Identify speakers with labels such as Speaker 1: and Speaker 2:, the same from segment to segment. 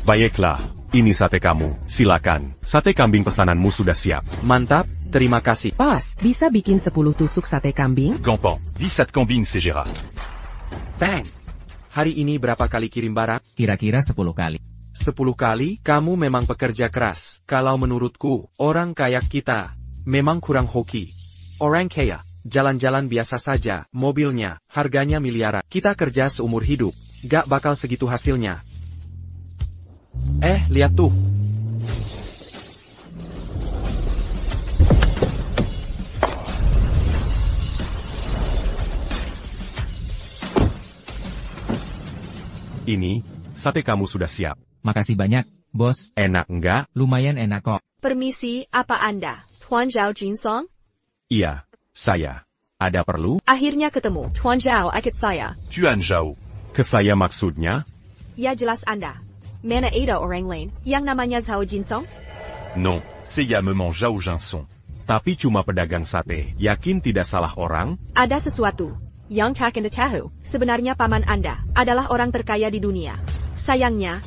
Speaker 1: Baiklah, ini sate kamu. Silakan. Sate kambing pesananmu sudah siap.
Speaker 2: Mantap, terima kasih.
Speaker 3: Bos, bisa bikin 10 tusuk sate kambing?
Speaker 1: Gampang. 17 kambing, c'est Gérard.
Speaker 2: Bang! Hari ini berapa kali kirim barang?
Speaker 4: Kira-kira 10 kali.
Speaker 2: 10 kali? Kamu memang pekerja keras. Kalau menurutku, orang kayak kita memang kurang hoki. Orang kaya, jalan-jalan biasa saja, mobilnya, harganya miliaran. Kita kerja seumur hidup, gak bakal segitu hasilnya. Lihat tuh.
Speaker 1: Ini, sate kamu sudah siap.
Speaker 4: Makasih banyak, bos.
Speaker 1: Enak enggak?
Speaker 4: Lumayan enak kok.
Speaker 5: Permisi, apa Anda? Tuan Zhao Jinsong?
Speaker 1: Iya, saya. Ada perlu?
Speaker 5: Akhirnya ketemu. Tuan Zhao ikut saya.
Speaker 1: Tuan Zhao. Ke saya maksudnya?
Speaker 5: Ya jelas Anda. Mana ada orang lain yang namanya Zhao Jinsong?
Speaker 1: Non, saya memang Zhao Jinsong. Tapi cuma pedagang sate. Yakin tidak salah orang?
Speaker 5: Ada sesuatu yang tak Anda tahu. Sebenarnya paman Anda adalah orang terkaya di dunia. Sayangnya,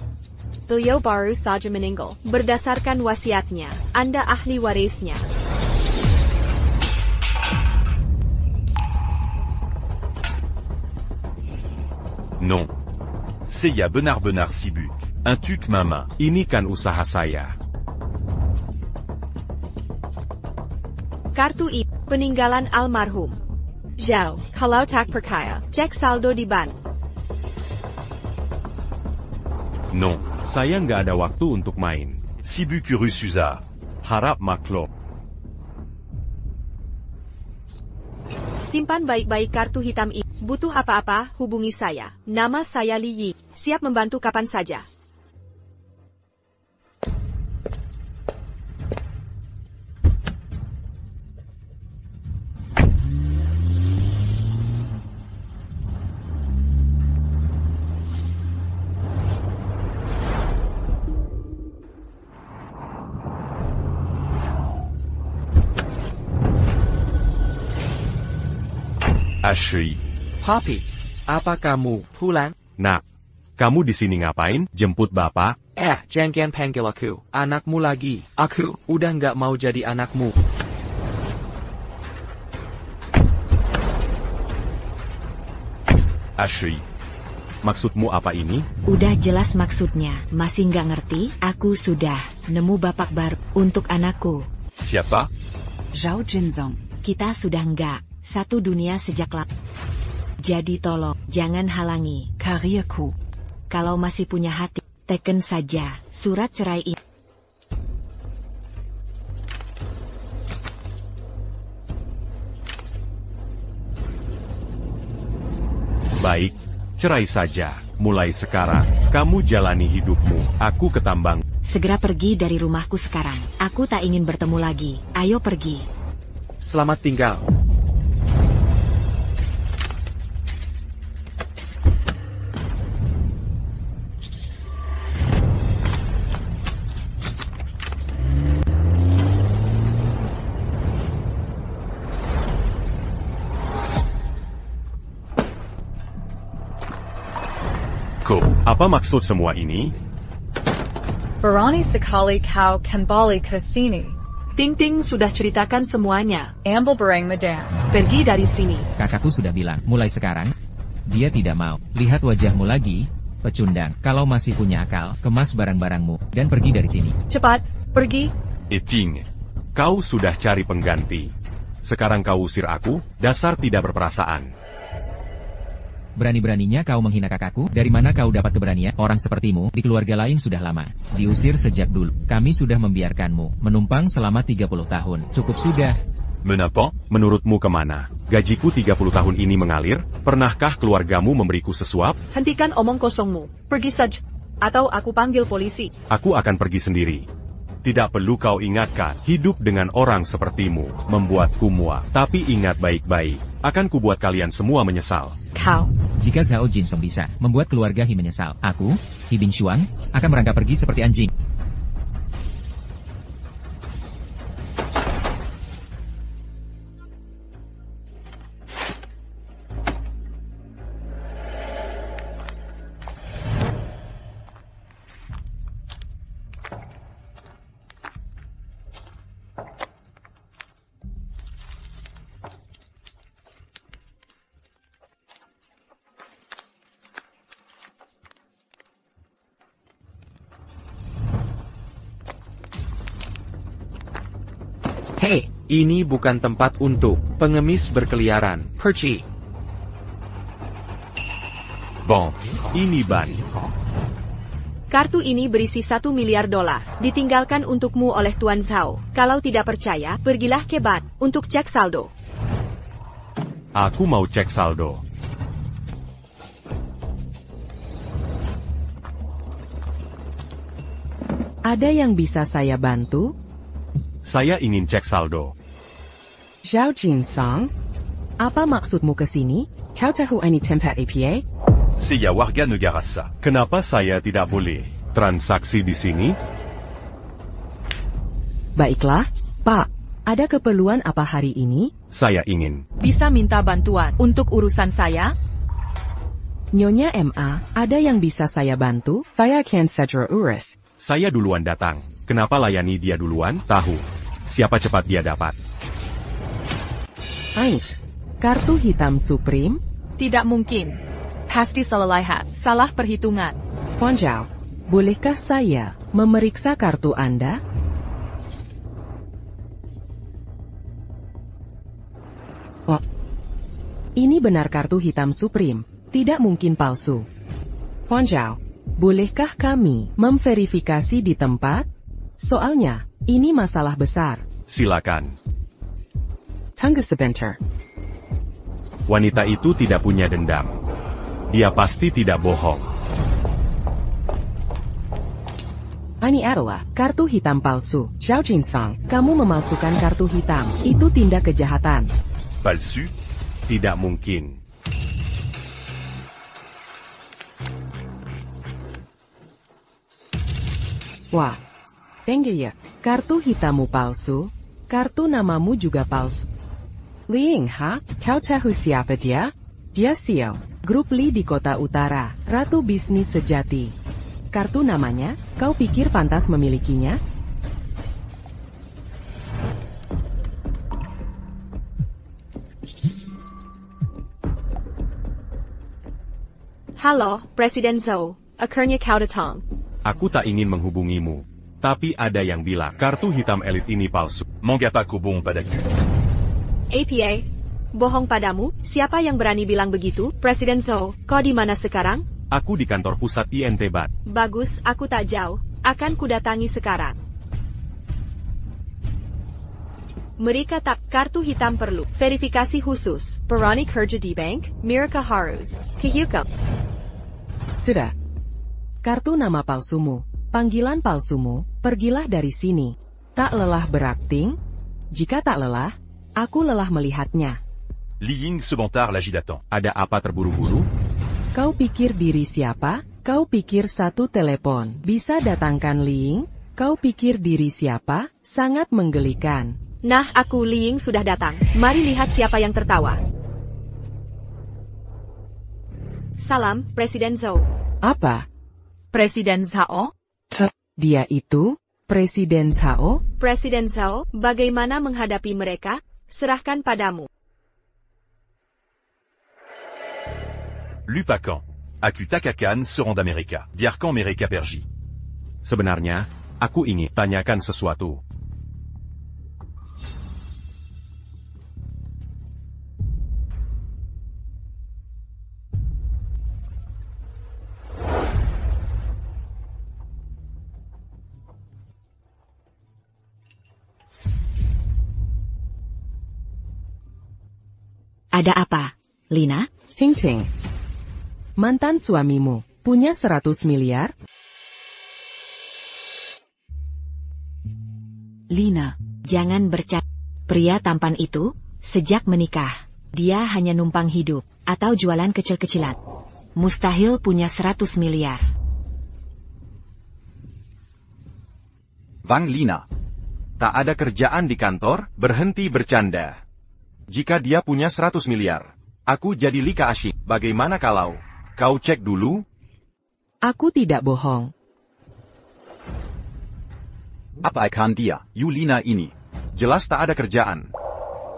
Speaker 5: beliau baru saja meninggal. Berdasarkan wasiatnya, Anda ahli warisnya.
Speaker 1: Non. Saya benar-benar sibuk. Un truc mama. Ini kan usaha saya.
Speaker 5: Kartu IP peninggalan almarhum Zhao. Kalau tak percaya, cek saldo di bank.
Speaker 1: Non, saya nggak ada waktu untuk main. Sibuk urus susah. Harap maklum.
Speaker 5: Simpan baik-baik kartu hitam ini. Butuh apa-apa, hubungi saya. Nama saya Li Yi. Siap membantu kapan saja.
Speaker 1: Ashley.
Speaker 2: Papi, apa kamu pulang?
Speaker 1: Nak, kamu di sini ngapain? Jemput bapak?
Speaker 2: Jangan panggil aku anakmu lagi. Aku udah nggak mau jadi anakmu.
Speaker 1: Ashley. Maksudmu apa ini?
Speaker 6: Udah jelas maksudnya. Masih nggak ngerti? Aku sudah nemu bapak baru untuk anakku.
Speaker 1: Siapa?
Speaker 6: Zhao Jinsong. Kita sudah nggak satu dunia sejak lama. Jadi tolong, jangan halangi karirku. Kalau masih punya hati, teken saja surat cerai ini.
Speaker 1: Baik, cerai saja. Mulai sekarang, kamu jalani hidupmu. Aku ke tambang.
Speaker 6: Segera pergi dari rumahku sekarang. Aku tak ingin bertemu lagi. Ayo pergi.
Speaker 2: Selamat tinggal.
Speaker 1: Apa maksud semua ini?
Speaker 7: Barani sekali kau kembali ke sini.
Speaker 3: Ting-ting sudah ceritakan semuanya.
Speaker 7: Ambil barang madam.
Speaker 3: Pergi dari sini.
Speaker 4: Kakakku sudah bilang, mulai sekarang, dia tidak mau lihat wajahmu lagi, pecundang. Kalau masih punya akal, kemas barang-barangmu, dan pergi dari sini.
Speaker 3: Cepat, pergi.
Speaker 1: Eting, kau sudah cari pengganti. Sekarang kau usir aku, dasar tidak berperasaan.
Speaker 4: Berani-beraninya kau menghina kakakku? Dari mana kau dapat keberanian? Orang sepertimu, di keluarga lain sudah lama. Diusir sejak dulu. Kami sudah membiarkanmu menumpang selama 30 tahun. Cukup sudah.
Speaker 1: Menapa? Menurutmu kemana? Gajiku 30 tahun ini mengalir? Pernahkah keluargamu memberiku sesuap?
Speaker 3: Hentikan omong kosongmu. Pergi saja. Atau aku panggil polisi.
Speaker 1: Aku akan pergi sendiri. Tidak perlu kau ingatkan, hidup dengan orang sepertimu membuatku muak. Tapi ingat baik-baik, akan kubuat kalian semua menyesal.
Speaker 7: Kau.
Speaker 4: Jika Zhao Jinsong bisa membuat keluarga He menyesal, aku, He Bingshuang, akan merangkap pergi seperti anjing.
Speaker 2: Ini bukan tempat untuk pengemis berkeliaran. Perci.
Speaker 1: Bon, ini ban.
Speaker 5: Kartu ini berisi $1 miliar. Ditinggalkan untukmu oleh Tuan Zhao. Kalau tidak percaya, pergilah ke bank untuk cek saldo.
Speaker 1: Aku mau cek saldo.
Speaker 8: Ada yang bisa saya bantu?
Speaker 1: Saya ingin cek saldo.
Speaker 8: Zhao Jinsong? Apa maksudmu ke sini? Kau tahu ini tempat APA?
Speaker 1: Saya warga negara sah. Kenapa saya tidak boleh transaksi di sini?
Speaker 8: Baiklah, Pak. Ada keperluan apa hari ini?
Speaker 1: Saya ingin.
Speaker 3: Bisa minta bantuan untuk urusan saya?
Speaker 8: Nyonya MA, ada yang bisa saya bantu? Saya akan segera urus.
Speaker 1: Saya duluan datang. Kenapa layani dia duluan? Tahu. Siapa cepat dia dapat.
Speaker 8: Ainch. Kartu hitam Supreme?
Speaker 3: Tidak mungkin. Pasti salah lihat. Salah perhitungan.
Speaker 8: Tuan Zhao, bolehkah saya memeriksa kartu Anda? Oh. Ini benar kartu hitam Supreme. Tidak mungkin palsu. Tuan Zhao, bolehkah kami memverifikasi di tempat? Soalnya, ini masalah besar.
Speaker 1: Silakan.
Speaker 8: Tunggu sebentar.
Speaker 1: Wanita itu tidak punya dendam. Dia pasti tidak bohong.
Speaker 8: Ini adalah kartu hitam palsu. Zhao Jinsong, kamu memalsukan kartu hitam. Itu tindak kejahatan.
Speaker 1: Palsu? Tidak mungkin.
Speaker 8: Wah, tinggi ya. Kartu hitammu palsu. Kartu namamu juga palsu. Ling, ha? Kau tahu siapa dia? Dia Xiao, grup Li di kota utara, ratu bisnis sejati. Kartu namanya, kau pikir pantas memilikinya?
Speaker 5: Halo, Presiden Zhou. Akhirnya kau datang.
Speaker 1: Aku tak ingin menghubungimu. Tapi ada yang bilang kartu hitam elit ini palsu. Mengapa aku bohong padaku?
Speaker 5: APA. Bohong padamu? Siapa yang berani bilang begitu? Presiden Zhou, kau di mana sekarang?
Speaker 1: Aku di kantor pusat INT Bat.
Speaker 5: Bagus, aku tak jauh. Akan kudatangi sekarang. Mereka tak kartu hitam perlu. Verifikasi khusus. Berani kerja di bank? Mereka harus kehukum.
Speaker 8: Sudah. Kartu nama palsumu, panggilan palsumu, pergilah dari sini. Tak lelah berakting? Jika tak lelah, aku lelah melihatnya.
Speaker 1: Li Ying sebentar lagi datang. Ada apa terburu-buru?
Speaker 8: Kau pikir diri siapa? Kau pikir satu telepon bisa datangkan Li Ying? Kau pikir diri siapa? Sangat menggelikan.
Speaker 5: Nah, aku Li Ying sudah datang. Mari lihat siapa yang tertawa. Salam, Presiden Zhou.
Speaker 8: Apa?
Speaker 3: Presiden Zhao?
Speaker 8: Dia itu? Presiden Zhao?
Speaker 5: Presiden Zhao, bagaimana menghadapi mereka? Serahkan padamu.
Speaker 1: Lupakan. Aku Takakan seront d'Amerika. Biar quand mereka pergi. Sebenarnya, aku ingin tanyakan sesuatu.
Speaker 6: Ada apa, Lina?
Speaker 8: Ting Ting. Mantan suamimu punya 100 miliar?
Speaker 6: Lina, jangan bercanda. Pria tampan itu, sejak menikah, dia hanya numpang hidup, atau jualan kecil-kecilan. Mustahil punya 100 miliar.
Speaker 9: Bang Lina, tak ada kerjaan di kantor, berhenti bercanda. Jika dia punya 100 miliar, aku jadi Lika Asyik. Bagaimana kalau kau cek dulu?
Speaker 8: Aku tidak bohong.
Speaker 9: Apa akan dia, Yulina ini? Jelas tak ada kerjaan.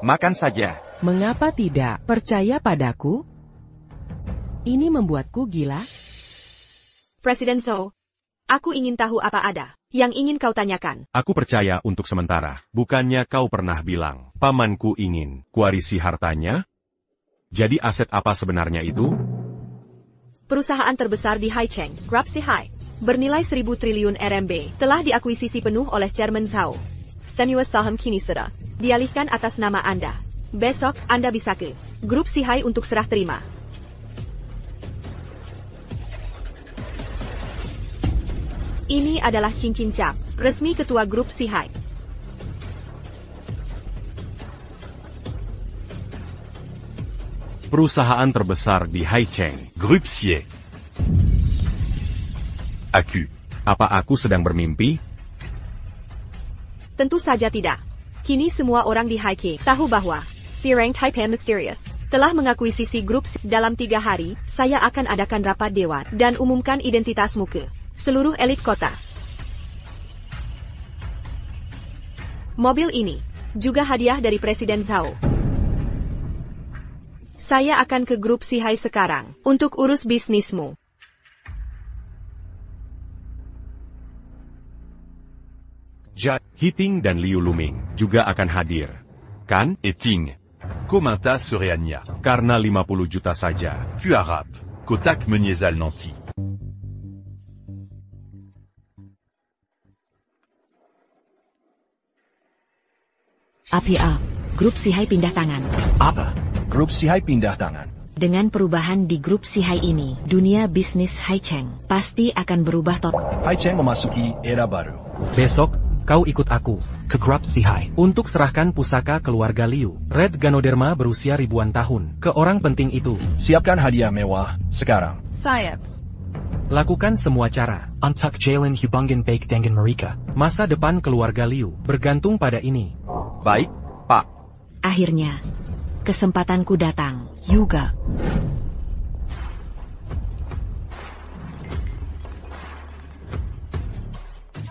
Speaker 9: Makan saja.
Speaker 8: Mengapa tidak percaya padaku? Ini membuatku gila.
Speaker 5: Presiden Zhou, aku ingin tahu apa ada. Yang ingin kau tanyakan?
Speaker 1: Aku percaya untuk sementara. Bukannya kau pernah bilang, pamanku ingin kuarisi hartanya? Jadi aset apa sebenarnya itu?
Speaker 5: Perusahaan terbesar di Haicheng, Grup Sihai, bernilai 1.000 triliun RMB, telah diakuisisi penuh oleh Chairman Zhao. Semua saham kini sudah dialihkan atas nama Anda. Besok, Anda bisa ke Grup Sihai untuk serah terima. Ini adalah cincin cap resmi ketua Grup Sihai.
Speaker 1: Perusahaan terbesar di Haicheng, Grup Sihai. Apa aku sedang bermimpi?
Speaker 5: Tentu saja tidak. Kini semua orang di Haicheng tahu bahwa Sirang Taipei Mysterious telah mengakuisisi grup. Dalam 3 hari, saya akan adakan rapat dewan dan umumkan identitasmu ke seluruh elit kota. Mobil ini juga hadiah dari Presiden Zhao. Saya akan ke Grup Sihai sekarang untuk urus bisnismu.
Speaker 1: Hiting dan Liu Luming juga akan hadir. Kan?
Speaker 10: Ting. Kominta Sureania.
Speaker 1: Karena 50 juta saja.
Speaker 10: Puarap. Kotak Menyezal Nanti.
Speaker 6: APA, Grup Sihai pindah tangan.
Speaker 11: Apa? Grup Sihai pindah tangan.
Speaker 6: Dengan perubahan di Grup Sihai ini, dunia bisnis Haicheng pasti akan berubah total.
Speaker 11: Haicheng memasuki era baru.
Speaker 2: Besok, kau ikut aku ke Grup Sihai untuk serahkan pusaka keluarga Liu, Red Ganoderma berusia ribuan tahun, ke orang penting itu.
Speaker 11: Siapkan hadiah mewah sekarang.
Speaker 7: Sayap.
Speaker 2: Lakukan semua cara.
Speaker 12: Untuk Jalen Hubungan Baik dengan mereka.
Speaker 2: Masa depan keluarga Liu bergantung pada ini.
Speaker 9: Baik, Pak.
Speaker 6: Akhirnya, kesempatanku datang. Juga.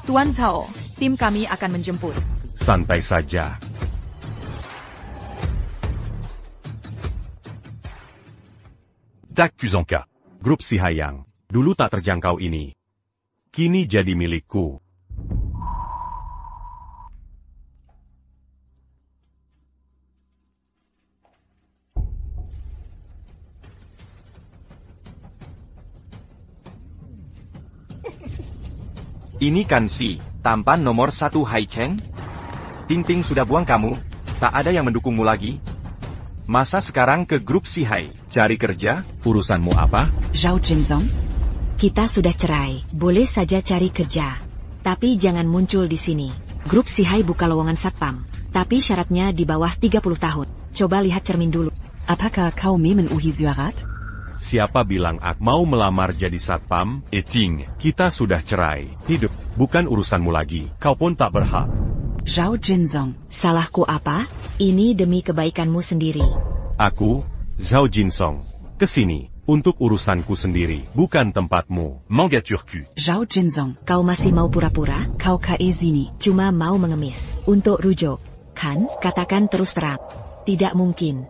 Speaker 3: Tuan Zhao, tim kami akan menjemput.
Speaker 1: Santai saja.
Speaker 10: Tak Kuzonka.
Speaker 1: Grup Sihai yang dulu tak terjangkau ini, kini jadi milikku.
Speaker 9: Ini kan si tampan nomor 1 Haicheng? Ting-ting sudah buang kamu, tak ada yang mendukungmu lagi. Masa sekarang ke Grup Sihai, cari kerja?
Speaker 1: Urusanmu apa?
Speaker 6: Zhao Jinzong, kita sudah cerai, boleh saja cari kerja. Tapi jangan muncul di sini. Grup Sihai buka lowongan satpam, tapi syaratnya di bawah 30 tahun. Coba lihat cermin dulu.
Speaker 8: Apakah kau memenuhi syarat?
Speaker 1: Siapa bilang aku mau melamar jadi satpam?
Speaker 10: Ting.
Speaker 1: Kita sudah cerai. Hidup bukan urusanmu lagi. Kau pun tak berhak.
Speaker 8: Zhao Jinzong.
Speaker 6: Salahku apa? Ini demi kebaikanmu sendiri.
Speaker 1: Aku, Zhao Jinsong, kesini untuk urusanku sendiri, bukan tempatmu.
Speaker 10: Manga Turku.
Speaker 8: Zhao Jinzong.
Speaker 6: Kau masih mau pura-pura?
Speaker 8: Kau kaizini.
Speaker 6: Cuma mau mengemis. Untuk rujuk, kan? Katakan terus terang. Tidak mungkin.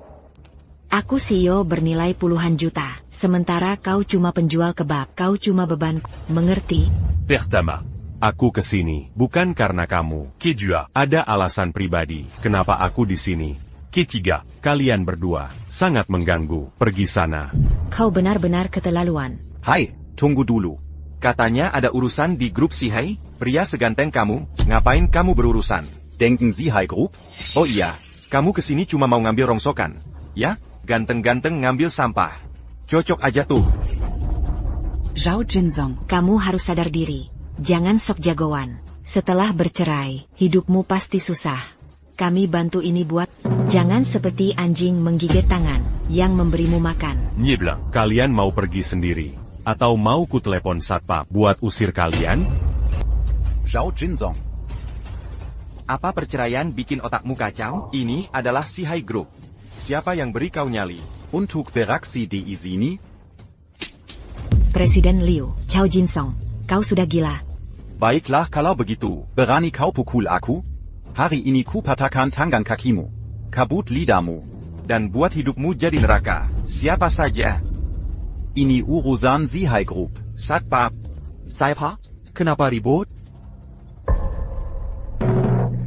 Speaker 6: Aku CEO bernilai puluhan juta, sementara kau cuma penjual kebab, kau cuma bebanku, mengerti?
Speaker 10: Pertama.
Speaker 1: Aku kesini, bukan karena kamu.
Speaker 10: Kedua.
Speaker 1: Ada alasan pribadi, kenapa aku di sini.
Speaker 10: Ketiga.
Speaker 1: Kalian berdua, sangat mengganggu, pergi sana.
Speaker 6: Kau benar-benar keterlaluan.
Speaker 9: Hai, tunggu dulu. Katanya ada urusan di Grup Sihai, pria seganteng kamu, ngapain kamu berurusan?
Speaker 11: Denken Sihai Group?
Speaker 9: Oh iya, kamu kesini cuma mau ngambil rongsokan, ya? Ganteng-ganteng ngambil sampah. Cocok aja tuh.
Speaker 8: Zhao Jinzong.
Speaker 6: Kamu harus sadar diri. Jangan sok jagoan. Setelah bercerai, hidupmu pasti susah. Kami bantu ini buat. Jangan seperti anjing menggigit tangan yang memberimu makan.
Speaker 10: Nyeblang.
Speaker 1: Kalian mau pergi sendiri? Atau mau ku telepon satpam buat usir kalian?
Speaker 11: Zhao Jinzong.
Speaker 9: Apa perceraian bikin otakmu kacau? Ini adalah Sihai Group. Siapa yang beri kau nyali?
Speaker 11: Untuk beraksi di sini?
Speaker 6: Presiden Liu, Zhao Jinsong, kau sudah gila.
Speaker 9: Baiklah kalau begitu.
Speaker 11: Berani kau pukul aku? Hari ini ku patahkan tangan kakimu. Kabut lidahmu.
Speaker 9: Dan buat hidupmu jadi neraka. Siapa saja?
Speaker 11: Ini urusan Sihai Group.
Speaker 9: Satpam.
Speaker 2: Siapa? Kenapa ribut?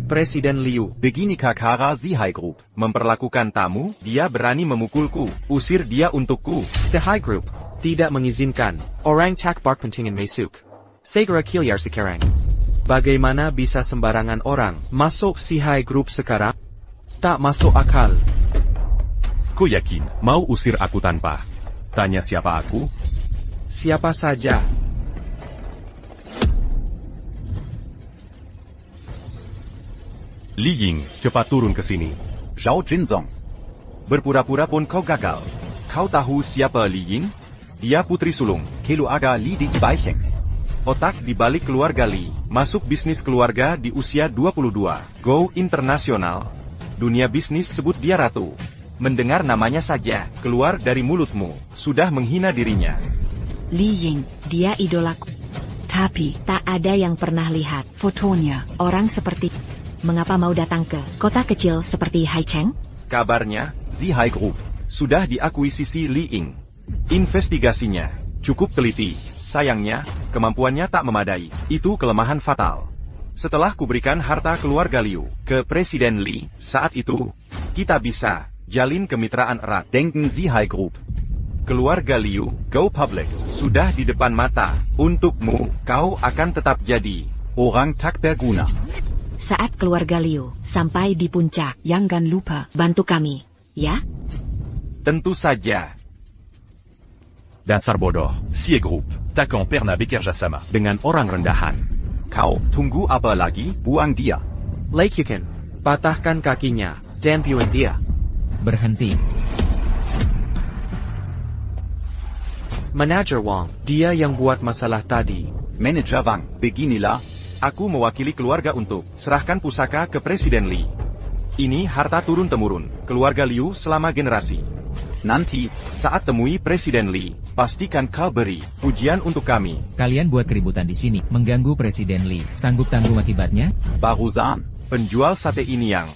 Speaker 2: Presiden Liu.
Speaker 11: Begini Kakara Zihai Group.
Speaker 9: Memperlakukan tamu, dia berani memukulku. Usir dia untukku.
Speaker 2: Sihai Group. Tidak mengizinkan. Orang tak berkepentingan masuk. Segera keluar sekarang. Bagaimana bisa sembarangan orang masuk Sihai Group sekarang? Tak masuk akal.
Speaker 1: Kau yakin mau usir aku tanpa tanya siapa aku?
Speaker 2: Siapa saja.
Speaker 1: Li Ying, cepat turun ke sini.
Speaker 11: Zhao Jinzong.
Speaker 9: Berpura-pura pun kau gagal. Kau tahu siapa Li Ying? Dia putri sulung
Speaker 11: keluarga Li di Baicheng.
Speaker 9: Otak di balik keluarga Li. Masuk bisnis keluarga di usia 22. Go internasional. Dunia bisnis sebut dia ratu. Mendengar namanya saja, keluar dari mulutmu, sudah menghina dirinya.
Speaker 6: Li Ying, dia idolaku. Tapi, tak ada yang pernah lihat fotonya. Orang seperti... Mengapa mau datang ke kota kecil seperti Haicheng?
Speaker 9: Kabarnya,
Speaker 11: Zihai Group
Speaker 9: sudah diakuisisi Li Ying. Investigasinya cukup teliti. Sayangnya, kemampuannya tak memadai. Itu kelemahan fatal. Setelah kuberikan harta keluarga Liu ke Presiden Li, saat itu, kita bisa jalin kemitraan erat.
Speaker 11: Denken Zihai Group.
Speaker 9: Keluarga Liu, go public, sudah di depan mata. Untukmu, kau akan tetap jadi
Speaker 11: orang tak berguna.
Speaker 6: Saat keluarga Liu sampai di puncak, jangan lupa bantu kami, ya?
Speaker 9: Tentu saja.
Speaker 1: Dasar bodoh.
Speaker 10: Xie Group. Takan Perna Bekerjasama.
Speaker 1: Dengan orang rendahan.
Speaker 11: Kau tunggu apa lagi? Buang dia.
Speaker 2: Lei Qiuqin, patahkan kakinya, dan buang dia.
Speaker 4: Berhenti.
Speaker 2: Manager Wang, dia yang buat masalah tadi.
Speaker 11: Manager Wang, beginilah.
Speaker 9: Aku mewakili keluarga untuk serahkan pusaka ke Presiden Li. Ini harta turun-temurun, keluarga Liu selama generasi. Nanti, saat temui Presiden Li, pastikan kau beri pujian untuk kami.
Speaker 4: Kalian buat keributan di sini, mengganggu Presiden Li. Sanggup tanggung akibatnya?
Speaker 11: Barusan,
Speaker 9: penjual sate ini yang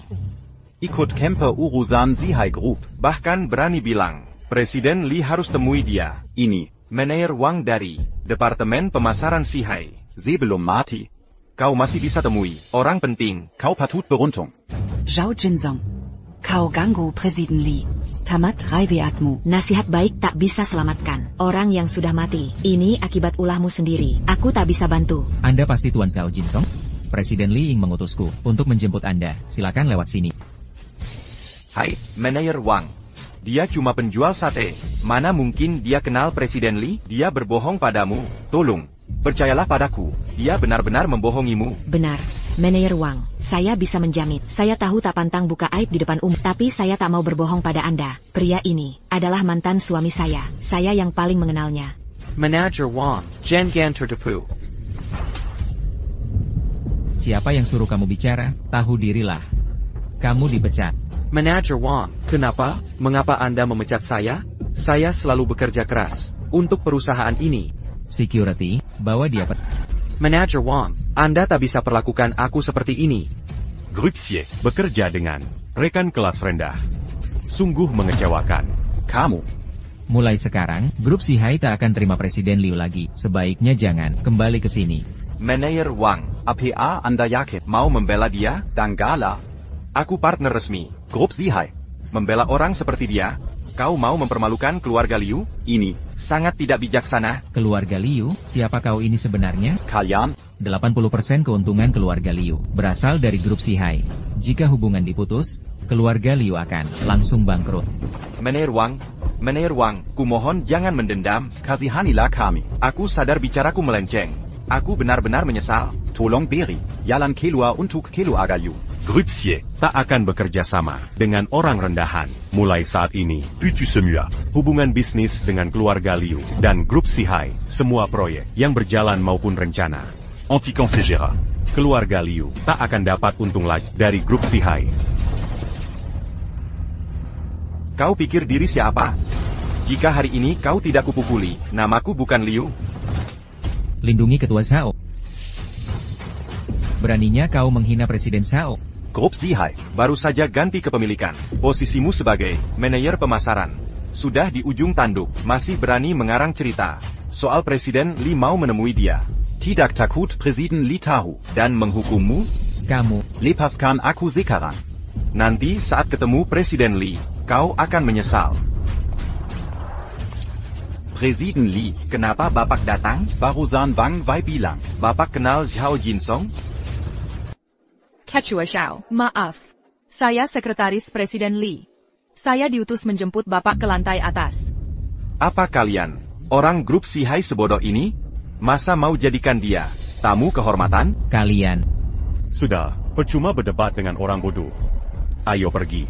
Speaker 11: ikut camper urusan Zihai Group.
Speaker 9: Bahkan berani bilang, Presiden Li harus temui dia.
Speaker 11: Ini,
Speaker 9: Manajer Wang dari Departemen Pemasaran Zihai.
Speaker 11: Sebelum mati.
Speaker 9: Kau masih bisa temui orang penting.
Speaker 11: Kau patut beruntung.
Speaker 6: Zhao Jinzong. Kau ganggu Presiden Li. Tamat raibeatmu. Nasihat baik tak bisa selamatkan orang yang sudah mati. Ini akibat ulahmu sendiri. Aku tak bisa bantu.
Speaker 4: Anda pasti Tuan Zhao Jinzong? Presiden Li Ying mengutusku untuk menjemput Anda. Silakan lewat sini.
Speaker 9: Hai, Manajer Wang. Dia cuma penjual sate. Mana mungkin dia kenal Presiden Li? Dia berbohong padamu. Tolong, percayalah padaku. Dia benar-benar membohongimu.
Speaker 6: Benar, Manajer Wang. Saya bisa menjamin. Saya tahu tak pantang buka aib di depan umum. Tapi saya tak mau berbohong pada Anda. Pria ini adalah mantan suami saya. Saya yang paling mengenalnya.
Speaker 2: Manager Wang, jangan tertipu.
Speaker 4: Siapa yang suruh kamu bicara? Tahu dirilah. Kamu dipecat.
Speaker 2: Manager Wang, kenapa? Mengapa Anda memecat saya? Saya selalu bekerja keras untuk perusahaan ini.
Speaker 4: Security, bawa dia
Speaker 2: Manager Wang, Anda tak bisa perlakukan aku seperti ini.
Speaker 1: Grup Xie bekerja dengan rekan kelas rendah. Sungguh mengecewakan.
Speaker 11: Kamu.
Speaker 4: Mulai sekarang, grup Zihai tak akan terima Presiden Liu lagi. Sebaiknya jangan kembali ke sini.
Speaker 9: Manajer Wang,
Speaker 11: APA Anda yakin
Speaker 9: mau membela dia?
Speaker 11: Danggala.
Speaker 9: Aku partner resmi
Speaker 11: Grup Zihai.
Speaker 9: Membela orang seperti dia? Kau mau mempermalukan keluarga Liu?
Speaker 11: Ini
Speaker 9: sangat tidak bijaksana.
Speaker 4: Keluarga Liu, siapa kau ini sebenarnya?
Speaker 11: Kalian
Speaker 4: 80% keuntungan keluarga Liu berasal dari grup Zihai. Jika hubungan diputus, keluarga Liu akan langsung bangkrut.
Speaker 9: Manajer Wang, kumohon jangan mendendam.
Speaker 11: Kasihanilah kami.
Speaker 9: Aku sadar bicaraku melenceng. Aku benar-benar menyesal.
Speaker 11: Tolong beri jalan keluar untuk keluarga Liu.
Speaker 1: Grup Xie tak akan bekerja sama dengan orang rendahan. Mulai saat ini,
Speaker 10: Puis-tu semua.
Speaker 1: hubungan bisnis dengan keluarga Liu dan grup Zihai, semua proyek yang berjalan maupun rencana.
Speaker 10: Anti-Cancégera.
Speaker 1: Keluarga Liu tak akan dapat untung lagi dari grup Zihai.
Speaker 9: Kau pikir diri siapa? Jika hari ini kau tidak kupukuli, namaku bukan Liu.
Speaker 4: Lindungi Ketua Zhao. Beraninya kau menghina Presiden Zhao.
Speaker 11: Grup Zihai
Speaker 9: baru saja ganti kepemilikan. Posisimu sebagai manajer pemasaran sudah di ujung tanduk. Masih berani mengarang cerita soal Presiden Li mau menemui dia.
Speaker 11: Tidak takut Presiden Li tahu
Speaker 9: dan menghukummu?
Speaker 4: Kamu.
Speaker 11: Lepaskan aku sekarang.
Speaker 9: Nanti saat ketemu Presiden Lee, kau akan menyesal.
Speaker 11: Presiden Lee,
Speaker 9: Kenapa Bapak datang?
Speaker 11: barusan Wang Wei bilang.
Speaker 9: Bapak kenal Zhao Jinsong?
Speaker 3: Ketua Xiao, maaf. Saya Sekretaris Presiden Lee. Saya diutus menjemput Bapak ke lantai atas.
Speaker 9: Apa kalian, orang grup Sihai sebodoh ini? Masa mau jadikan dia tamu kehormatan?
Speaker 4: Kalian.
Speaker 1: Sudah, percuma berdebat dengan orang bodoh. Ayo pergi.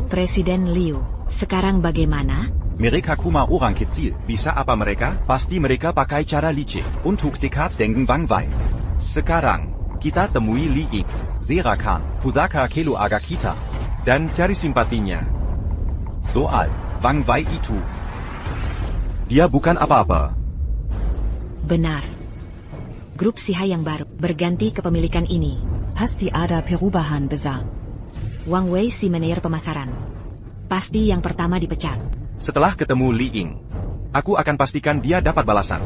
Speaker 6: Presiden Liu, sekarang bagaimana?
Speaker 11: Mereka cuma orang kecil.
Speaker 9: Bisa apa mereka? Pasti mereka pakai cara licik.
Speaker 11: Untuk dekat dengan Wang Wei.
Speaker 9: Sekarang, kita temui Li Ying.
Speaker 11: Serahkan pusaka keluarga kita.
Speaker 9: Dan cari simpatinya.
Speaker 11: Soal Wang Wei itu.
Speaker 9: Dia bukan apa-apa.
Speaker 6: Benar. Grup Sihai yang baru berganti kepemilikan ini.
Speaker 8: Pasti ada perubahan besar.
Speaker 6: Wang Wei si manajer pemasaran. Pasti yang pertama dipecat.
Speaker 9: Setelah ketemu Li Ying, aku akan pastikan dia dapat balasan.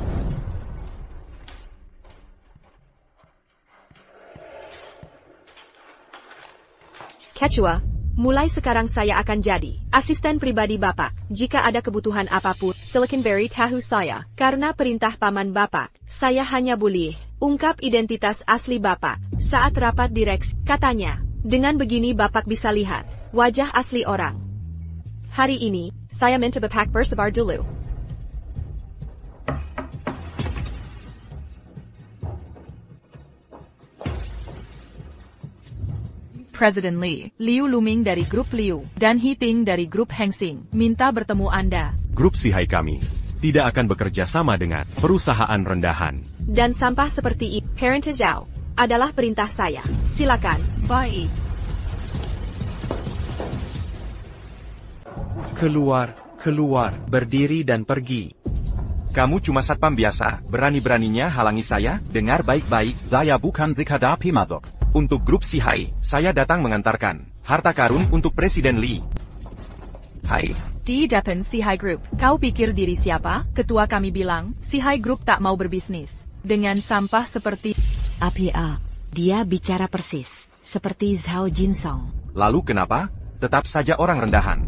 Speaker 5: Ketua, mulai sekarang saya akan jadi asisten pribadi Bapak. Jika ada kebutuhan apapun, silakan beritahu saya. Karena perintah paman Bapak, saya hanya boleh ungkap identitas asli Bapak saat rapat direksi. Katanya, dengan begini Bapak bisa lihat wajah asli orang. Hari ini, saya minta Bapak bersabar dulu.
Speaker 3: Presiden Lee, Liu Luming dari grup Liu, dan Hiting dari grup Hengsing, minta bertemu Anda.
Speaker 1: Grup Sihai kami tidak akan bekerja sama dengan perusahaan rendahan.
Speaker 5: Dan sampah seperti ini, Parent Zhao, adalah perintah saya. Silakan.
Speaker 3: Baik.
Speaker 2: Keluar, berdiri dan pergi.
Speaker 9: Kamu cuma satpam biasa, berani-beraninya halangi saya? Dengar baik-baik,
Speaker 11: Saya bukan sekadar pemasok.
Speaker 9: untuk grup Sihai, saya datang mengantarkan harta karun untuk Presiden Lee.
Speaker 11: Hai.
Speaker 3: Di depan Sihai Group, kau pikir diri siapa? Ketua kami bilang, Sihai Group tak mau berbisnis dengan sampah seperti...
Speaker 6: APA, dia bicara persis, seperti Zhao Jinsong.
Speaker 9: Lalu kenapa? Tetap saja orang rendahan.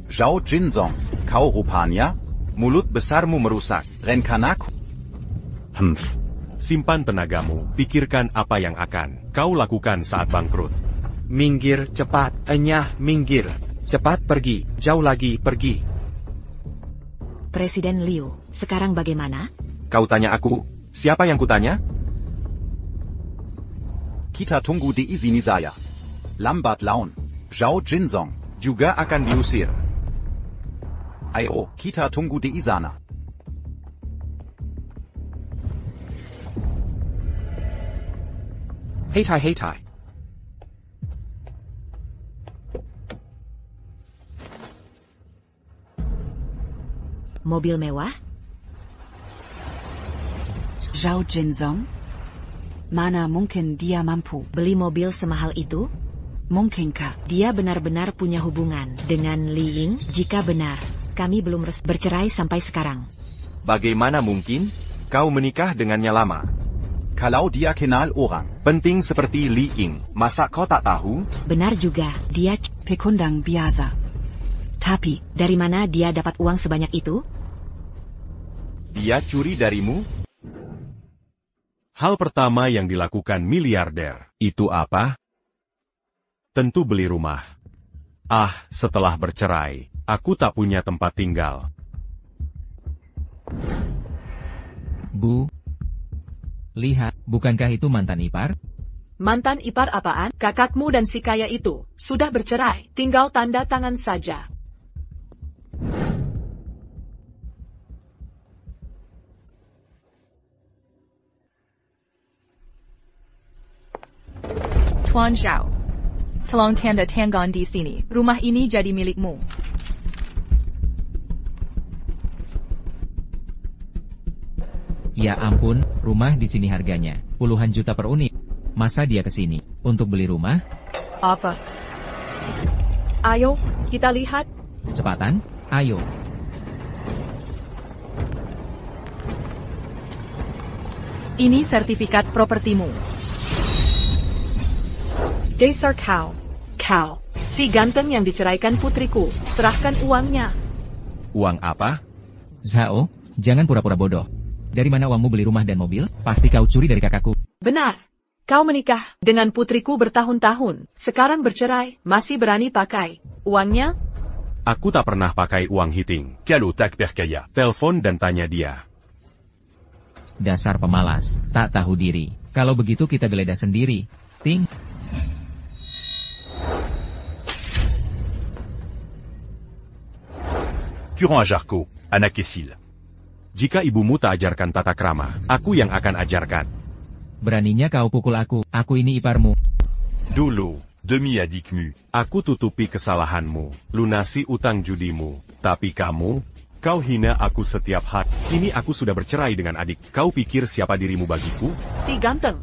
Speaker 11: Zhao Jinsong, kau rupanya
Speaker 9: Mulut besarmu merusak.
Speaker 11: rencanaku.
Speaker 1: Simpan tenagamu, pikirkan apa yang akan kau lakukan saat bangkrut.
Speaker 2: Minggir cepat, enyah minggir. Cepat pergi, jauh lagi pergi.
Speaker 6: Presiden Liu, sekarang bagaimana?
Speaker 9: Kau tanya aku, siapa yang kutanya?
Speaker 11: Kita tunggu di izini saya. Lambat laun. Zhao Jinsong
Speaker 9: Juga akan diusir.
Speaker 11: Ayo, kita tunggu di sana.
Speaker 2: Heitai.
Speaker 6: Mobil mewah?
Speaker 8: Zhao Jinsong? Mana mungkin dia mampu
Speaker 6: Beli mobil semahal itu?
Speaker 8: Mungkinkah
Speaker 6: Dia benar-benar punya hubungan dengan Li Ying? Jika benar, kami belum bercerai sampai sekarang.
Speaker 9: Bagaimana mungkin? Kau menikah dengannya lama.
Speaker 11: Kalau dia kenal orang
Speaker 9: Penting seperti Li Ying, masa kau tak tahu?
Speaker 6: Benar juga, dia...
Speaker 8: pekundang biasa?
Speaker 6: Tapi, dari mana dia dapat uang sebanyak itu?
Speaker 9: Dia curi darimu?
Speaker 1: Hal pertama yang dilakukan miliarder, itu apa? Tentu beli rumah. Setelah bercerai, aku tak punya tempat tinggal.
Speaker 4: Bu. Lihat, bukankah itu mantan ipar?
Speaker 3: Mantan ipar apaan? Kakakmu dan si kaya itu sudah bercerai, tinggal tanda tangan saja. Tuan Zhao, tolong tanda tangan di sini. Rumah ini jadi milikmu.
Speaker 4: Ya ampun, rumah di sini harganya puluhan juta per unit. Masa dia ke sini untuk beli rumah?
Speaker 3: Apa? Ayo, kita lihat.
Speaker 4: Cepatan, ayo.
Speaker 3: Ini sertifikat propertimu.
Speaker 13: Dasar kau. Kau, si ganteng yang diceraikan putriku. Serahkan uangnya.
Speaker 1: Uang apa?
Speaker 4: Zhao, jangan pura-pura bodoh. Dari mana uangmu beli rumah dan mobil? Pasti kau curi dari kakakku.
Speaker 13: Benar. Kau menikah dengan putriku bertahun-tahun. Sekarang bercerai, masih berani pakai uangnya?
Speaker 1: Aku tak pernah pakai uang hiting.
Speaker 10: Quel otak perkaya.
Speaker 1: Telepon dan tanya dia.
Speaker 4: Dasar pemalas, tak tahu diri. Kalau begitu kita geledah sendiri. Ting.
Speaker 10: Curant à Jarko, anak Kessil.
Speaker 1: Jika ibumu tak ajarkan tata krama, aku yang akan ajarkan.
Speaker 4: Beraninya kau pukul aku ini iparmu.
Speaker 10: Dolo, demi adikmu.
Speaker 1: Aku tutupi kesalahanmu, lunasi utang judimu. Tapi kamu, kau hina aku setiap hari. Kini aku sudah bercerai dengan adik. Kau pikir siapa dirimu bagiku?
Speaker 13: Si ganteng.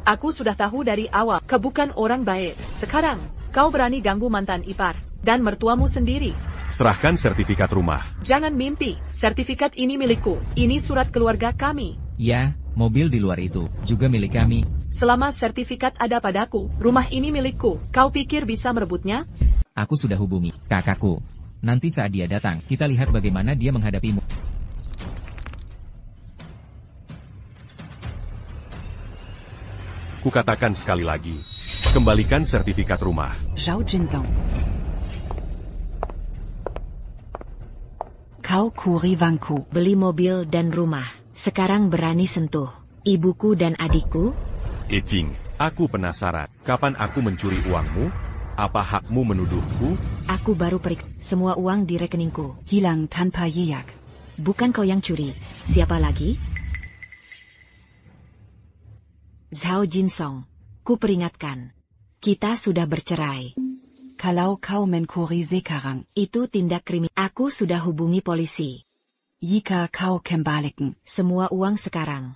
Speaker 13: Aku sudah tahu dari awal, kau bukan orang baik. Sekarang, kau berani ganggu mantan ipar dan mertuamu sendiri.
Speaker 1: Serahkan sertifikat rumah.
Speaker 13: Jangan mimpi, sertifikat ini milikku. Ini surat keluarga kami.
Speaker 4: Ya, mobil di luar itu juga milik kami.
Speaker 13: Selama sertifikat ada padaku, rumah ini milikku. Kau pikir bisa merebutnya?
Speaker 4: Aku sudah hubungi kakakku. Nanti saat dia datang, kita lihat bagaimana dia menghadapimu.
Speaker 1: Kukatakan sekali lagi, kembalikan sertifikat rumah.
Speaker 8: Zhao Jinzong.
Speaker 6: Kau kuri Wangku, beli mobil dan rumah. Sekarang berani sentuh ibuku dan adikku?
Speaker 1: Eting, aku penasaran. Kapan aku mencuri uangmu? Apa hakmu menuduhku?
Speaker 6: Aku baru semua uang di rekeningku.
Speaker 8: Hilang tanpa yeyak.
Speaker 6: Bukan kau yang curi. Siapa lagi? Zhao Jinsong. Ku peringatkan. Kita sudah bercerai.
Speaker 8: Kalau kau mencuri sekarang,
Speaker 6: itu tindak kriminal. Aku sudah hubungi polisi.
Speaker 8: Jika kau kembalikan
Speaker 6: semua uang sekarang,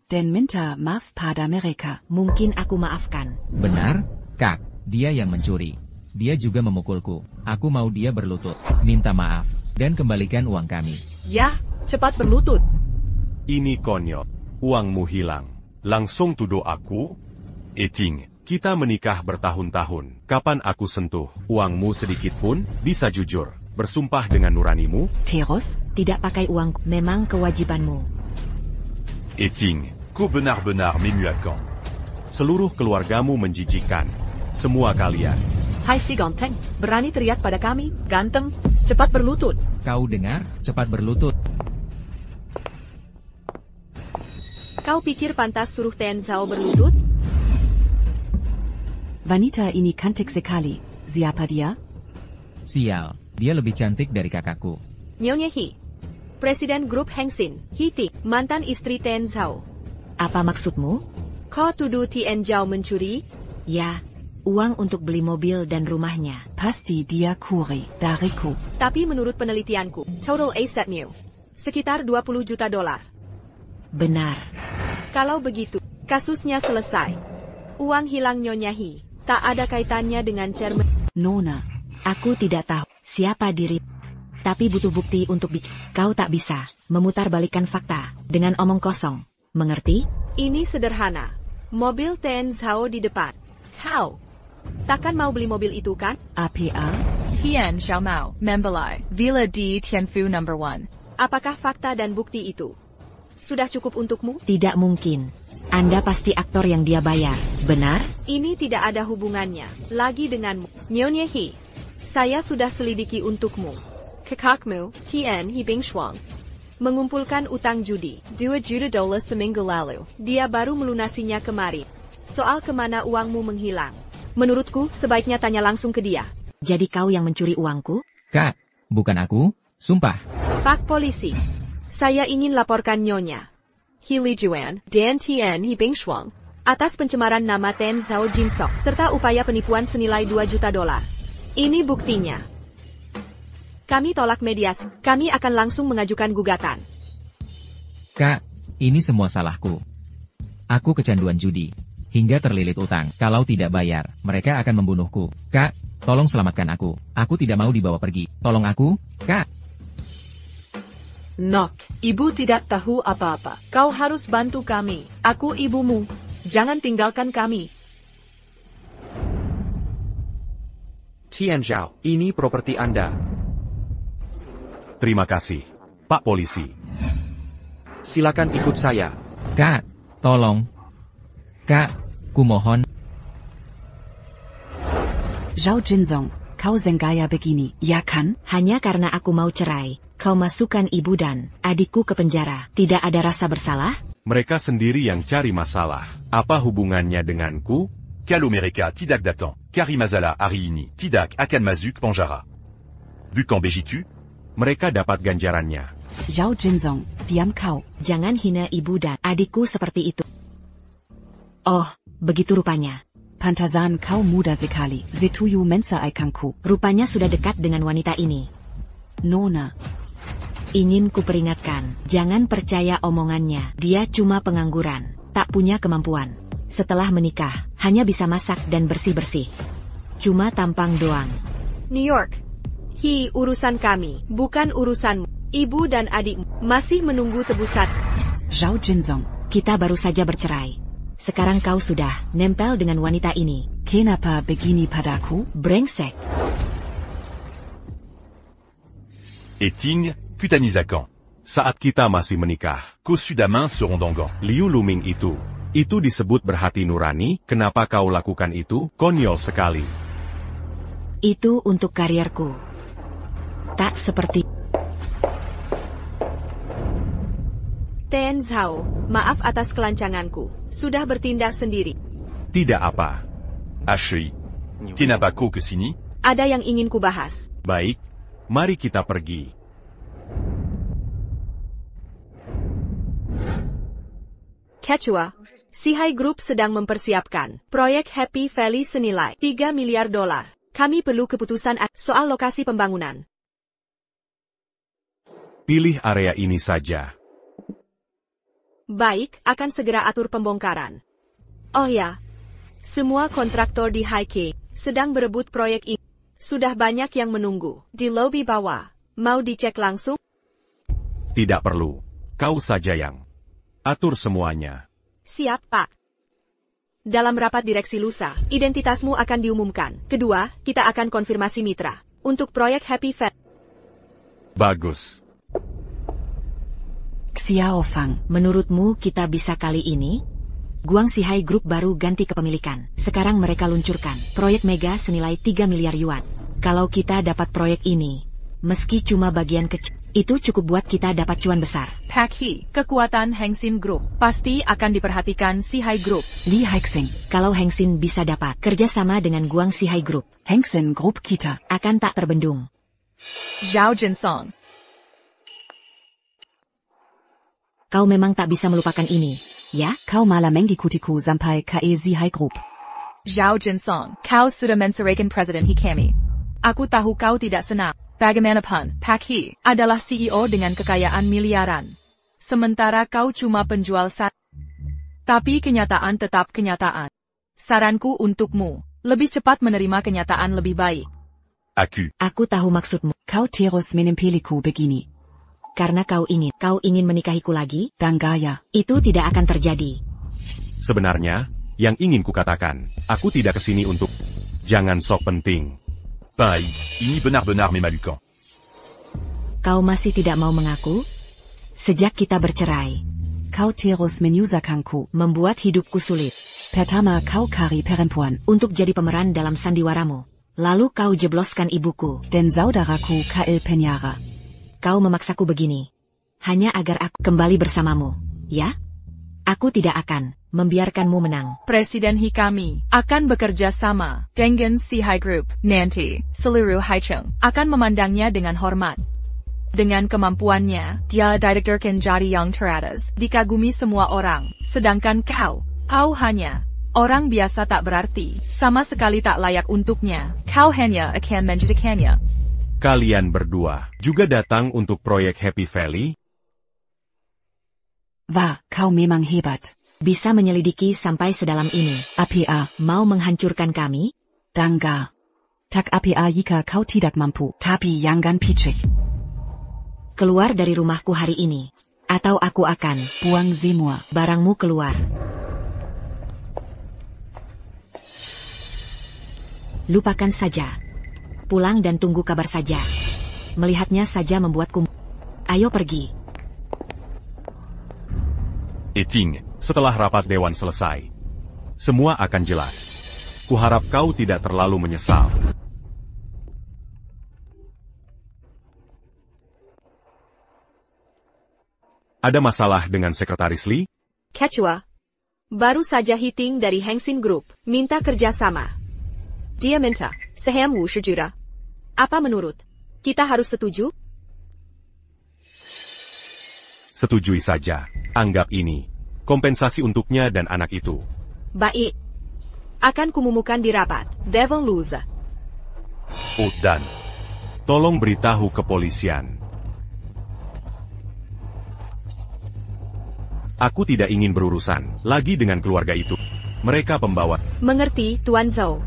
Speaker 8: dan minta maaf pada mereka,
Speaker 6: mungkin aku maafkan.
Speaker 4: Benar, Kak. Dia yang mencuri. Dia juga memukulku. Aku mau dia berlutut, minta maaf, dan kembalikan uang kami.
Speaker 13: Ya, cepat berlutut.
Speaker 1: Ini konyol. Uangmu hilang. Langsung tuduh aku?
Speaker 10: Eting.
Speaker 1: Kita menikah bertahun-tahun. Kapan aku sentuh uangmu sedikit pun? Bisa jujur, bersumpah dengan nuranimu?
Speaker 6: Terus, tidak pakai uang, memang kewajibanmu.
Speaker 10: Eting, kau benar-benar memuakan.
Speaker 1: Seluruh keluargamu menjijikan. Semua kalian.
Speaker 13: Hai si ganteng, berani teriak pada kami? Ganteng, cepat berlutut.
Speaker 4: Kau dengar? Cepat berlutut.
Speaker 5: Kau pikir pantas suruh Ten Zhao berlutut?
Speaker 8: Wanita ini cantik sekali. Siapa dia?
Speaker 4: Sial, dia lebih cantik dari kakakku.
Speaker 5: Nyonya He, Presiden Grup Hengsin, Hiti, mantan istri Ten Zhao.
Speaker 6: Apa maksudmu?
Speaker 5: Kau tuduh Tien Zhao mencuri?
Speaker 6: Ya, uang untuk beli mobil dan rumahnya.
Speaker 8: Pasti dia curi dariku.
Speaker 5: Tapi menurut penelitianku, total assetmu sekitar 20 juta dolar.
Speaker 6: Benar.
Speaker 5: Kalau begitu, kasusnya selesai. Uang hilang Nyonya He tak ada kaitannya dengan Chairman.
Speaker 8: Nona,
Speaker 6: aku tidak tahu siapa diri. Tapi butuh bukti untuk Kau tak bisa memutarbalikkan fakta dengan omong kosong. Mengerti?
Speaker 5: Ini sederhana. Mobil Ten Zhao di depan. Kau takkan mau beli mobil itu kan?
Speaker 8: APA?
Speaker 3: Tian Xiaomao, Membelai, Villa di Tianfu No. 1.
Speaker 5: Apakah fakta dan bukti itu sudah cukup untukmu?
Speaker 6: Tidak mungkin. Anda pasti aktor yang dia bayar, benar?
Speaker 5: Ini tidak ada hubungannya lagi denganmu. Nyonya He, saya sudah selidiki untukmu. Kakakmu, Tian He Bingshuang, mengumpulkan utang judi 2 juta dolar seminggu lalu. Dia baru melunasinya kemarin. Soal kemana uangmu menghilang, menurutku sebaiknya tanya langsung ke dia.
Speaker 6: Jadi kau yang mencuri uangku?
Speaker 4: Kak, bukan aku, sumpah.
Speaker 5: Pak Polisi, saya ingin laporkan Nyonya He Lijuan dan Tian He Bingshuang atas pencemaran nama Ten Zhao Jinsong serta upaya penipuan senilai 2 juta dolar. Ini buktinya. Kami tolak mediasi. Kami akan langsung mengajukan gugatan.
Speaker 4: Kak, ini semua salahku. Aku kecanduan judi, hingga terlilit utang. Kalau tidak bayar, mereka akan membunuhku. Kak, Tolong selamatkan aku. Aku tidak mau dibawa pergi. Tolong aku, Kak.
Speaker 13: Nok, ibu tidak tahu apa-apa. Kau harus bantu kami. Aku ibumu. Jangan tinggalkan kami.
Speaker 2: Tianzhao, ini properti Anda.
Speaker 1: Terima kasih, Pak Polisi.
Speaker 2: Silakan ikut saya.
Speaker 4: Kak, tolong. Kak, kumohon.
Speaker 6: Zhao Jinzong, kau zenggaya begini, ya kan? Hanya karena aku mau cerai, kau masukkan ibu dan adikku ke penjara. Tidak ada rasa bersalah?
Speaker 1: Mereka sendiri yang cari masalah. Apa hubungannya denganku?
Speaker 10: Kalo Mereka Tidak Datan, Karim Azala Ariini, Tidak Akan Mazuk Panjara. Bukan Bejitu?
Speaker 1: Mereka dapat ganjarannya.
Speaker 6: Zhao Jinzong, diam kau. Jangan hina ibu dan adikku seperti itu. Oh, begitu rupanya. Pantazan kau muda sekali. Zetuyu mensa aikanku. Rupanya sudah dekat dengan wanita ini. Nona. Ingin ku peringatkan, jangan percaya omongannya. Dia cuma pengangguran, tak punya kemampuan. Setelah menikah, hanya bisa masak dan bersih-bersih. Cuma tampang doang.
Speaker 5: New York. Urusan kami, bukan urusanmu. Ibu dan adikmu masih menunggu tebusan.
Speaker 6: Zhao Jinzong, kita baru saja bercerai. Sekarang kau sudah nempel dengan wanita ini. Kenapa begini padaku? Brengsek.
Speaker 10: Eting, Kutanizakan.
Speaker 1: Saat kita masih menikah,
Speaker 10: Kosudamin Sorondongan.
Speaker 1: Liu Luming itu disebut berhati nurani. Kenapa kau lakukan itu? Konyol sekali.
Speaker 6: Itu untuk karierku. Tak seperti...
Speaker 5: Tianzhao, maaf atas kelancanganku. Sudah bertindak sendiri.
Speaker 1: Tidak apa.
Speaker 10: Ashui. Kenapa kau kesini?
Speaker 5: Ada yang ingin ku bahas.
Speaker 1: Baik, mari kita pergi.
Speaker 5: Ketua, Sihai Group sedang mempersiapkan proyek Happy Valley senilai $3 miliar. Kami perlu keputusan soal lokasi pembangunan.
Speaker 1: Pilih area ini saja.
Speaker 5: Baik, akan segera atur pembongkaran. Oh ya, semua kontraktor di Haikei sedang berebut proyek ini. Sudah banyak yang menunggu di lobi bawah. Mau dicek langsung?
Speaker 1: Tidak perlu. Kau saja yang atur semuanya.
Speaker 5: Siap, Pak. Dalam rapat direksi lusa, identitasmu akan diumumkan. Kedua, kita akan konfirmasi mitra untuk proyek Happy Valley.
Speaker 1: Bagus.
Speaker 6: Xiao Fang, menurutmu kita bisa kali ini? Guang Sihai Group baru ganti kepemilikan. Sekarang mereka luncurkan proyek mega senilai 3 miliar yuan. Kalau kita dapat proyek ini, meski cuma bagian kecil, itu cukup buat kita dapat cuan besar.
Speaker 3: Pak He, kekuatan Hengsin Group pasti akan diperhatikan Sihai Group.
Speaker 6: Li Hexing, kalau Hengsin bisa dapat kerjasama dengan Guang Sihai Group, Hengsin Group kita akan tak terbendung.
Speaker 3: Zhao Jinsong.
Speaker 6: Kau memang tak bisa melupakan ini, ya? Kau malah mengikutiku sampai ke Sihai Group.
Speaker 3: Zhao Jinsong, kau sudah menceraikan Presiden He kami. Aku tahu kau tidak senang. Bagaimanapun, Pak He adalah CEO dengan kekayaan miliaran. Sementara kau cuma penjual satu. Tapi kenyataan tetap kenyataan. Saranku untukmu, lebih cepat menerima kenyataan lebih baik.
Speaker 6: Aku tahu maksudmu. Kau terus menempeliku begini. Karena kau ingin menikahiku lagi, dan gaya, itu tidak akan terjadi.
Speaker 1: Sebenarnya, yang ingin kukatakan, aku tidak kesini untuk... Jangan sok penting.
Speaker 10: Baik, ini benar-benar memalukan.
Speaker 6: Kau masih tidak mau mengaku? Sejak kita bercerai, kau terus menyusahkanku, membuat hidupku sulit. Pertama kau cari perempuan untuk jadi pemeran dalam sandiwaramu. Lalu kau jebloskan ibuku dan saudaraku ke penjara. Kau memaksaku begini, hanya agar aku kembali bersamamu, ya? Aku tidak akan membiarkanmu menang.
Speaker 3: Presiden He kami akan bekerja sama dengan Sihai Group. Nanti, seluruh Haicheng akan memandangnya dengan hormat. Dengan kemampuannya, dia direktur Kenjari yang teratas, dikagumi semua orang. Sedangkan kau hanya orang biasa tak berarti, sama sekali tak layak untuknya. Kau hanya akan menjadikannya.
Speaker 1: Kalian berdua juga datang untuk proyek Happy Valley?
Speaker 6: Wah, kau memang hebat. Bisa menyelidiki sampai sedalam ini. APA mau menghancurkan kami? Dangga. Tak apa jika kau tidak mampu, tapi jangan picik. Keluar dari rumahku hari ini, atau aku akan buang semua barangmu keluar. Lupakan saja. Pulang dan tunggu kabar saja. Melihatnya saja membuatku... Ayo pergi.
Speaker 1: Eting, setelah rapat dewan selesai, semua akan jelas. Kuharap kau tidak terlalu menyesal. Ada masalah dengan Sekretaris Lee?
Speaker 5: Ketua, baru saja Hiting dari Hengsin Group minta kerjasama. Dia minta saham 50 juta. Apa menurut? Kita harus setuju?
Speaker 1: Setujui saja. Anggap ini kompensasi untuknya dan anak itu.
Speaker 5: Baik. Akan kumumukan di rapat. Devil Loser.
Speaker 1: Oh, dan tolong beritahu kepolisian. Aku tidak ingin berurusan lagi dengan keluarga itu. Mereka pembawa.
Speaker 5: Mengerti, Tuan Zhou.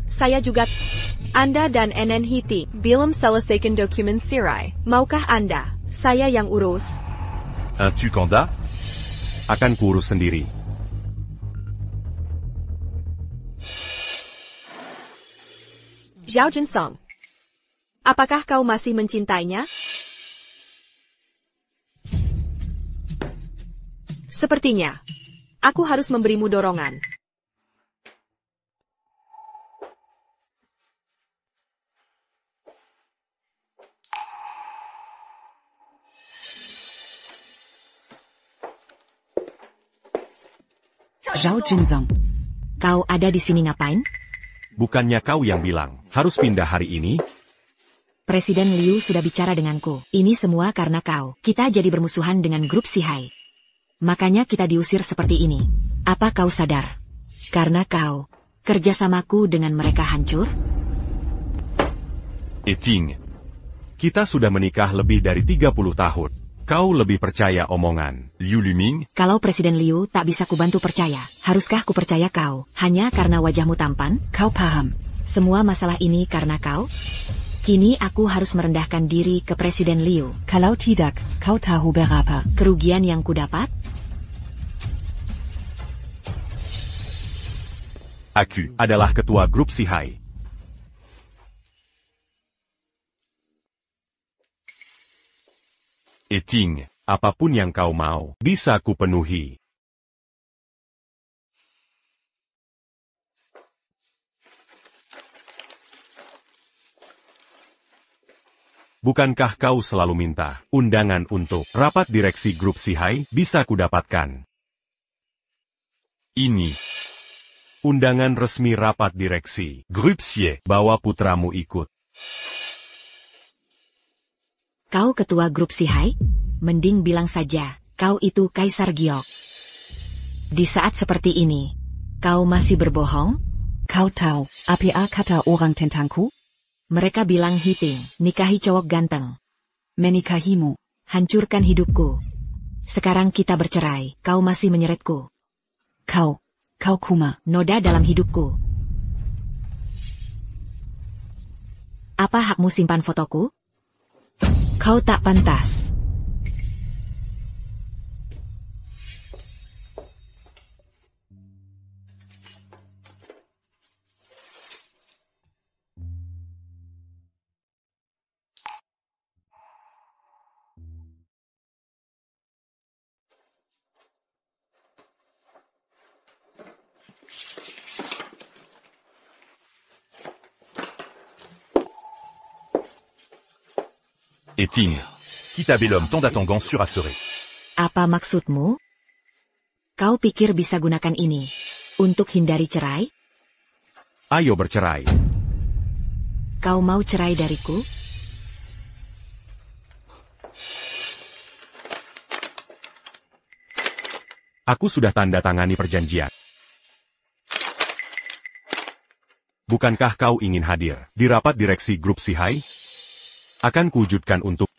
Speaker 5: Saya juga... Anda dan NN Hiting belum selesaikan dokumen sirai. Maukah Anda? Saya yang urus.
Speaker 10: Tu Kanda?
Speaker 1: Akan kuurus sendiri.
Speaker 5: Zhao Jinsong. Apakah kau masih mencintainya? Sepertinya. Aku harus memberimu dorongan.
Speaker 6: Zhao Jinsong. Kau ada di sini ngapain?
Speaker 1: Bukannya kau yang bilang, harus pindah hari ini?
Speaker 6: Presiden Liu sudah bicara denganku. Ini semua karena kau. Kita jadi bermusuhan dengan grup Sihai. Makanya kita diusir seperti ini. Apa kau sadar? Karena kau, kerjasamaku dengan mereka hancur?
Speaker 1: Eting, kita sudah menikah lebih dari 30 tahun. Kau lebih percaya omongan Liu Luming?
Speaker 6: Kalau Presiden Liu tak bisa kubantu percaya, haruskah ku percaya kau? Hanya karena wajahmu tampan? Kau paham. Semua masalah ini karena kau? Kini aku harus merendahkan diri ke Presiden Liu. Kalau tidak, kau tahu berapa kerugian yang kudapat?
Speaker 1: Aku adalah ketua grup Sihai. Eting, apapun yang kau mau, bisa kupenuhi. Bukankah kau selalu minta undangan untuk rapat direksi grup Sihai? Bisa kudapatkan. Ini undangan resmi rapat direksi grup Sihai. Bawa putramu ikut.
Speaker 6: Kau ketua grup Sihai? Mending bilang saja, kau itu Kaisar Giok. Di saat seperti ini, kau masih berbohong? Kau tahu apa kata orang tentangku? Mereka bilang Hiting, nikahi cowok ganteng. Menikahimu, hancurkan hidupku. Sekarang kita bercerai, kau masih menyeretku. Kau kuma, noda dalam hidupku. Apa hakmu simpan fotoku? Kau tak pantas.
Speaker 10: Eting, kita belum tanda tangan sur assuré.
Speaker 6: Apa maksudmu? Kau pikir bisa gunakan ini untuk hindari cerai?
Speaker 1: Ayo bercerai.
Speaker 6: Kau mau cerai dariku?
Speaker 1: Aku sudah tanda tangani perjanjian. Bukankah kau ingin hadir di rapat direksi grup Sihai? Akan kuwujudkan untuk...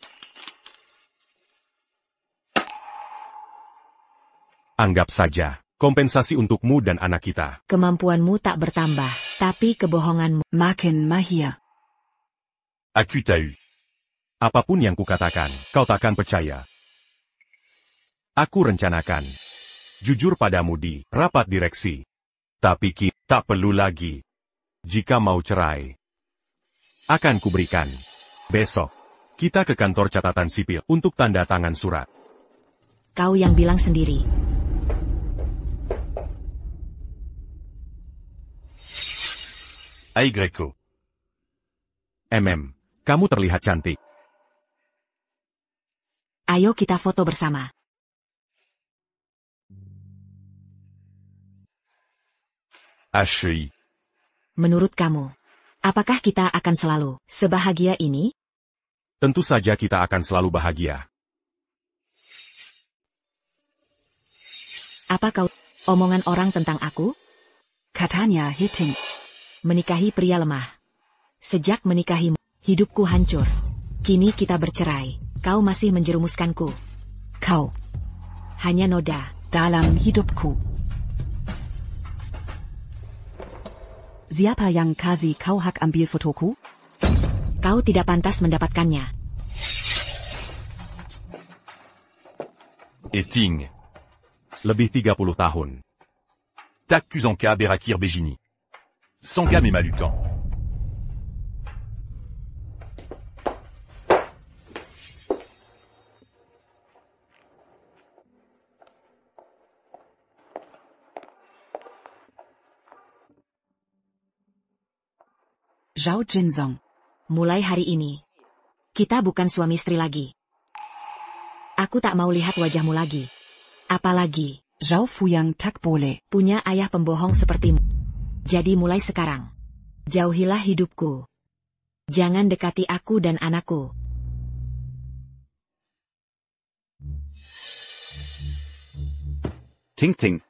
Speaker 1: Anggap saja, Kompensasi untukmu dan anak kita.
Speaker 6: Kemampuanmu tak bertambah, tapi kebohonganmu makin mahir.
Speaker 10: Aku tahu.
Speaker 1: Apapun yang kukatakan, kau takkan percaya. Aku rencanakan jujur padamu di rapat direksi. Tapi tak perlu lagi. Jika mau cerai, akan kuberikan. Besok, kita ke kantor catatan sipil untuk tanda tangan surat.
Speaker 6: Kau yang bilang sendiri.
Speaker 10: Ay Greco.
Speaker 1: Kamu terlihat cantik.
Speaker 6: Ayo kita foto bersama.
Speaker 10: HI.
Speaker 6: Menurut kamu, apakah kita akan selalu sebahagia ini?
Speaker 1: Tentu saja kita akan selalu bahagia.
Speaker 6: Apa kau omongan orang tentang aku? Katanya hitting. Menikahi pria lemah. Sejak menikahimu, hidupku hancur. Kini kita bercerai. Kau masih menjerumuskanku. Kau hanya noda dalam hidupku. Siapa yang kasih kau hak ambil fotoku? Kau tidak pantas mendapatkannya.
Speaker 10: Etting.
Speaker 1: Lebih 30 tahun.
Speaker 10: Takuzanka Berakir Begini. Sangam et Malukan.
Speaker 6: Zhao Jinzong. Mulai hari ini, kita bukan suami istri lagi. Aku tak mau lihat wajahmu lagi. Apalagi, Zhao Fuyang tak boleh punya ayah pembohong sepertimu. Jadi mulai sekarang, jauhilah hidupku. Jangan dekati aku dan anakku.
Speaker 9: Ting Ting.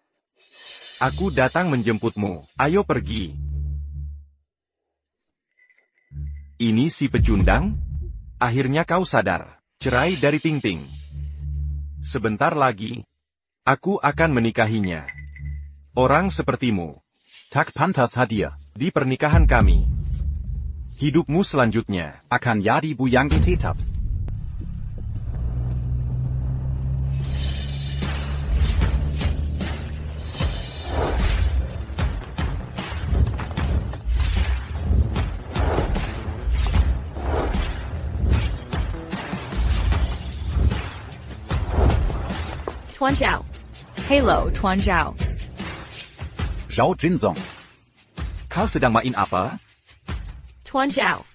Speaker 9: Aku datang menjemputmu. Ayo pergi. Ini si pecundang? Akhirnya kau sadar. Cerai dari Ting Ting. Sebentar lagi, aku akan menikahinya. Orang sepertimu
Speaker 11: tak pantas hadir
Speaker 9: di pernikahan kami. Hidupmu selanjutnya
Speaker 11: akan jadi buyang tetap.
Speaker 3: Tuan Zhao. Hello, Tuan Zhao.
Speaker 11: Zhao Jinzong.
Speaker 9: Kau sedang main apa?
Speaker 5: Tuan Zhao.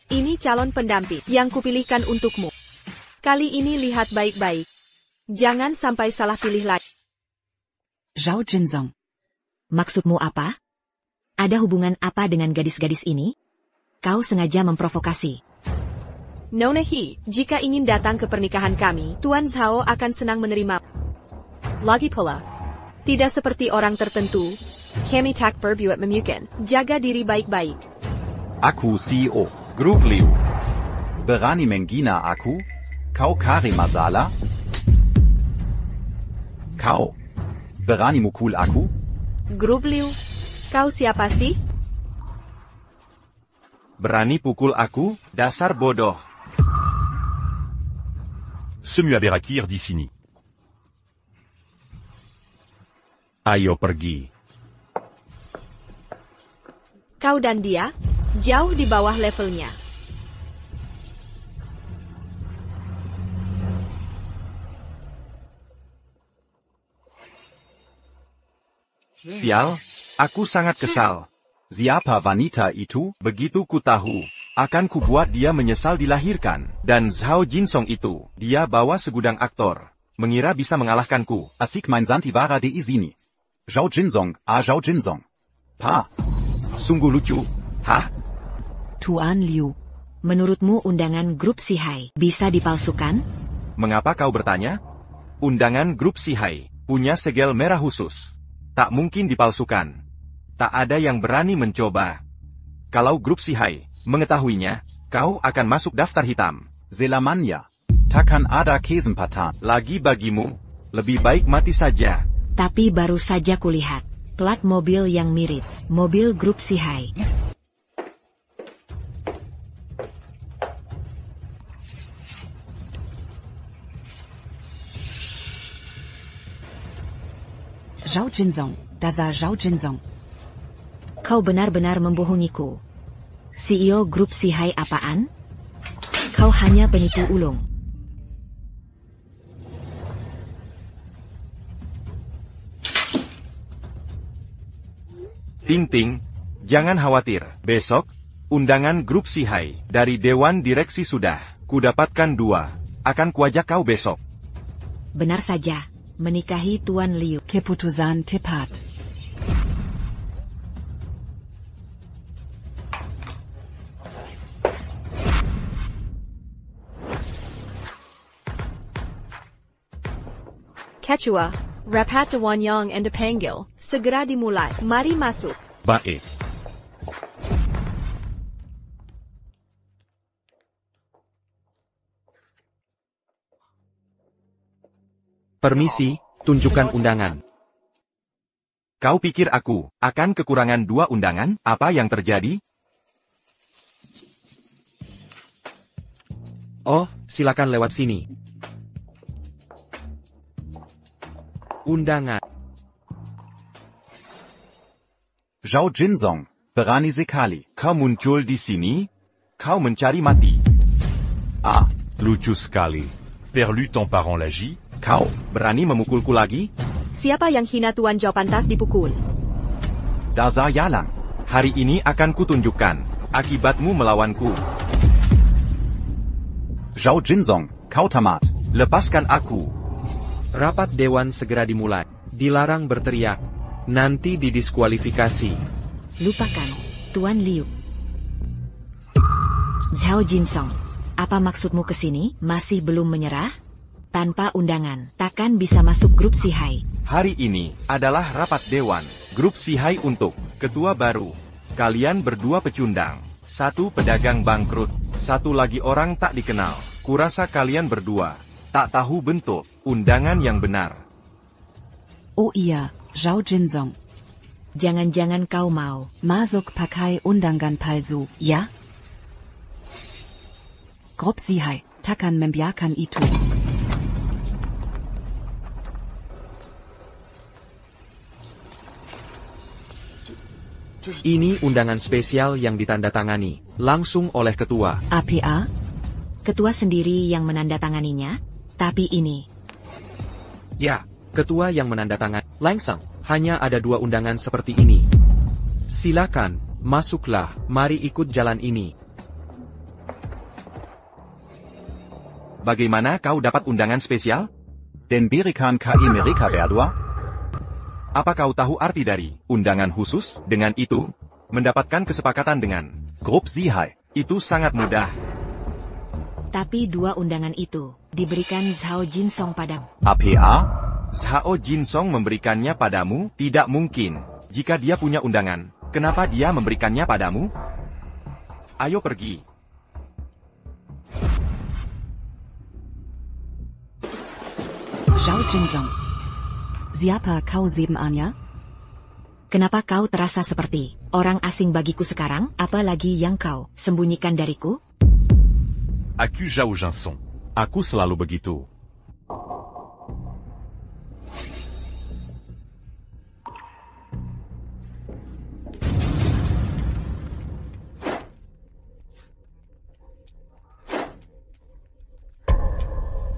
Speaker 5: Ini calon pendamping yang kupilihkan untukmu. Kali ini lihat baik-baik. Jangan sampai salah pilih lagi.
Speaker 6: Zhao Jinzong. Maksudmu apa? Ada hubungan apa dengan gadis-gadis ini? Kau sengaja memprovokasi.
Speaker 5: Nona He, jika ingin datang ke pernikahan kami, Tuan Zhao akan senang menerima. Lagi pula, tidak seperti orang tertentu, kami tak berbuat memiukan. Jaga diri baik-baik.
Speaker 11: Aku CEO,
Speaker 9: Grup Liu.
Speaker 11: Berani menghina aku? Kau Kari Masala? Kau berani mukul aku?
Speaker 5: Grup Liu, kau siapa sih?
Speaker 9: Berani pukul aku? Dasar bodoh.
Speaker 10: Semua Berakir di sini.
Speaker 1: Ayo pergi.
Speaker 5: Kau dan dia, jauh di bawah levelnya.
Speaker 9: Sial, aku sangat kesal.
Speaker 11: Siapa wanita itu?
Speaker 9: Begitu ku tahu, akan kubuat dia menyesal dilahirkan. Dan Zhao Jinzong itu, dia bawa segudang aktor. Mengira bisa mengalahkanku.
Speaker 11: Asik mein Santiwara di sini. Zhao Jinzong, Zhao Jinzong. Pa.
Speaker 9: Sungguh lucu. Hah?
Speaker 6: Tuan Liu, menurutmu undangan grup Sihai bisa dipalsukan?
Speaker 9: Mengapa kau bertanya? Undangan grup Sihai punya segel merah khusus. Tak mungkin dipalsukan. Tak ada yang berani mencoba. Kalau grup Sihai mengetahuinya, kau akan masuk daftar hitam.
Speaker 11: Selamanya. Takkan ada kesempatan.
Speaker 9: Lagi bagimu, lebih baik mati saja.
Speaker 6: Tapi baru saja kulihat plat mobil yang mirip mobil grup Sihai.
Speaker 14: Zhao Jinzong, Daza Zhao Jinzong.
Speaker 6: Kau benar-benar membohongiku. CEO grup Sihai apaan? Kau hanya penipu ulung.
Speaker 9: Ting-ting, jangan khawatir. Besok, undangan grup Sihai dari Dewan Direksi sudah kudapatkan 2. Akan kuajak kau besok.
Speaker 6: Benar saja. Menikahi Tuan Liu.
Speaker 14: Keputusan tepat.
Speaker 5: Ketua, rapat Dewan Yang and dipanggil. Segera dimulai. Mari masuk.
Speaker 1: Baik.
Speaker 2: Permisi, tunjukkan undangan.
Speaker 9: Kau pikir aku akan kekurangan 2 undangan? Apa yang terjadi?
Speaker 2: Oh, silakan lewat sini. Undangan.
Speaker 11: Zhao Jinzong, berani sekali.
Speaker 9: Kau muncul di sini? Kau mencari mati.
Speaker 10: Ah,
Speaker 1: lucu sekali.
Speaker 10: Perlu ton parent lagi?
Speaker 9: Kau berani memukulku lagi?
Speaker 5: Siapa yang hina Tuan Zhao pantas dipukul?
Speaker 11: Daza Yalang.
Speaker 9: Hari ini akan kutunjukkan akibatmu melawanku.
Speaker 11: Zhao Jinzong, kau tamat.
Speaker 9: Lepaskan aku.
Speaker 2: Rapat dewan segera dimulai. Dilarang berteriak. Nanti didiskualifikasi.
Speaker 6: Lupakan, Tuan Liu. Zhao Jinsong, apa maksudmu ke sini? Masih belum menyerah? Tanpa undangan, takkan bisa masuk grup Sihai.
Speaker 9: Hari ini adalah rapat dewan grup Sihai untuk ketua baru. Kalian berdua pecundang, 1 pedagang bangkrut, 1 lagi orang tak dikenal. Kurasa kalian berdua tak tahu bentuk undangan yang benar.
Speaker 14: Oh iya, Zhao Jinzong.
Speaker 6: Jangan-jangan kau mau
Speaker 14: masuk pakai undangan palsu, ya? Grup Sihai takkan membiarkan itu.
Speaker 2: Ini undangan spesial yang ditandatangani langsung oleh ketua.
Speaker 6: APA? Ketua sendiri yang menandatanganinya? Tapi ini.
Speaker 2: Ya, ketua yang menandatangani. Langsung, hanya ada 2 undangan seperti ini. Silakan, masuklah, mari ikut jalan ini.
Speaker 9: Bagaimana kau dapat undangan spesial?
Speaker 11: Den berikan KI mereka berdua.
Speaker 9: Apa kau tahu arti dari undangan khusus? Dengan itu, mendapatkan kesepakatan dengan
Speaker 11: grup Sihai.
Speaker 9: Itu sangat mudah.
Speaker 6: Tapi 2 undangan itu diberikan Zhao Jinsong padamu.
Speaker 11: APA?
Speaker 9: Zhao Jinsong memberikannya padamu? Tidak mungkin. Jika dia punya undangan, kenapa dia memberikannya padamu? Ayo pergi.
Speaker 14: Zhao Jinzong. Siapa kau sebenarnya?
Speaker 6: Kenapa kau terasa seperti orang asing bagiku sekarang? Apalagi yang kau sembunyikan dariku?
Speaker 10: Aku Zhao Jinsong.
Speaker 1: Aku selalu begitu.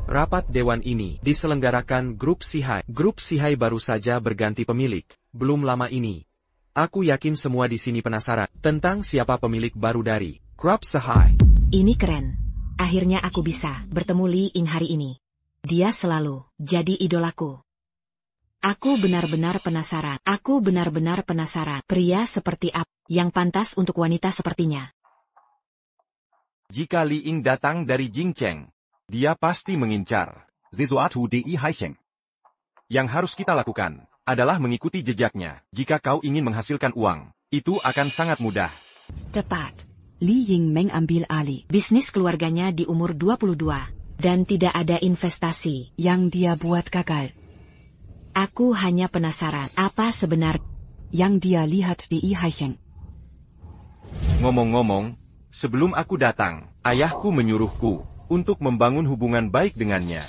Speaker 2: Rapat dewan ini diselenggarakan grup Sihai. Grup Sihai baru saja berganti pemilik, belum lama ini. Aku yakin semua di sini penasaran tentang siapa pemilik baru dari grup Sihai.
Speaker 6: Ini keren. Akhirnya aku bisa bertemu Li Ying hari ini. Dia selalu jadi idolaku. Aku benar-benar penasaran. Aku benar-benar penasaran. Pria seperti apa yang pantas untuk wanita sepertinya?
Speaker 9: Jika Li Ying datang dari Jingcheng, dia pasti mengincar
Speaker 11: sesuatu di Haisheng.
Speaker 9: Yang harus kita lakukan adalah mengikuti jejaknya. Jika kau ingin menghasilkan uang, itu akan sangat mudah.
Speaker 6: Tepat.
Speaker 14: Li Ying mengambil alih
Speaker 6: bisnis keluarganya di umur 22, dan tidak ada investasi
Speaker 14: yang dia buat gagal.
Speaker 6: Aku hanya penasaran, apa sebenarnya
Speaker 14: yang dia lihat di Haisheng?
Speaker 9: Ngomong-ngomong, sebelum aku datang, ayahku menyuruhku untuk membangun hubungan baik dengannya.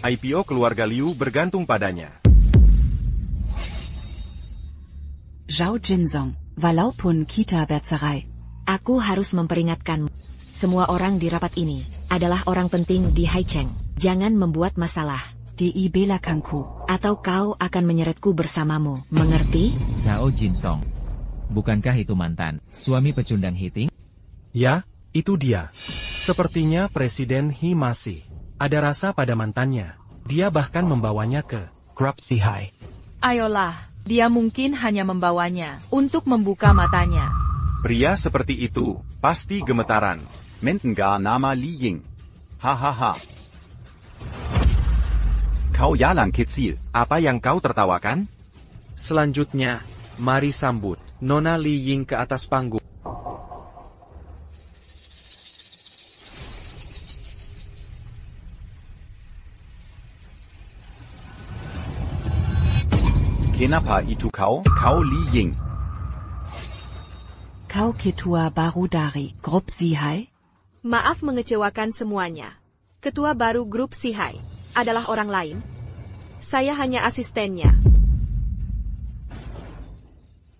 Speaker 9: IPO keluarga Liu bergantung padanya.
Speaker 14: Zhao Jinzong, walaupun kita bercerai.
Speaker 6: Aku harus memperingatkanmu. Semua orang di rapat ini adalah orang penting di Haicheng. Jangan membuat masalah.
Speaker 14: Di belakangku.
Speaker 6: Atau kau akan menyeretku bersamamu, mengerti?
Speaker 4: Zhao Jinsong. Bukankah itu mantan suami pecundang Hiting?
Speaker 12: Ya, itu dia. Sepertinya Presiden He masih ada rasa pada mantannya. Dia bahkan membawanya ke Grup Sihai.
Speaker 3: Ayolah, dia mungkin hanya membawanya untuk membuka matanya.
Speaker 9: Pria seperti itu pasti gemetaran.
Speaker 11: Mendengar nama Li Ying. Hahaha. Kau jalan kecil.
Speaker 9: Apa yang kau tertawakan?
Speaker 2: Selanjutnya, mari sambut Nona Li Ying ke atas panggung.
Speaker 11: Kenapa itu kau? Kau Li Ying.
Speaker 14: Kau ketua baru dari Grup Sihai?
Speaker 5: Maaf mengecewakan semuanya. Ketua baru Grup Sihai adalah orang lain. Saya hanya asistennya.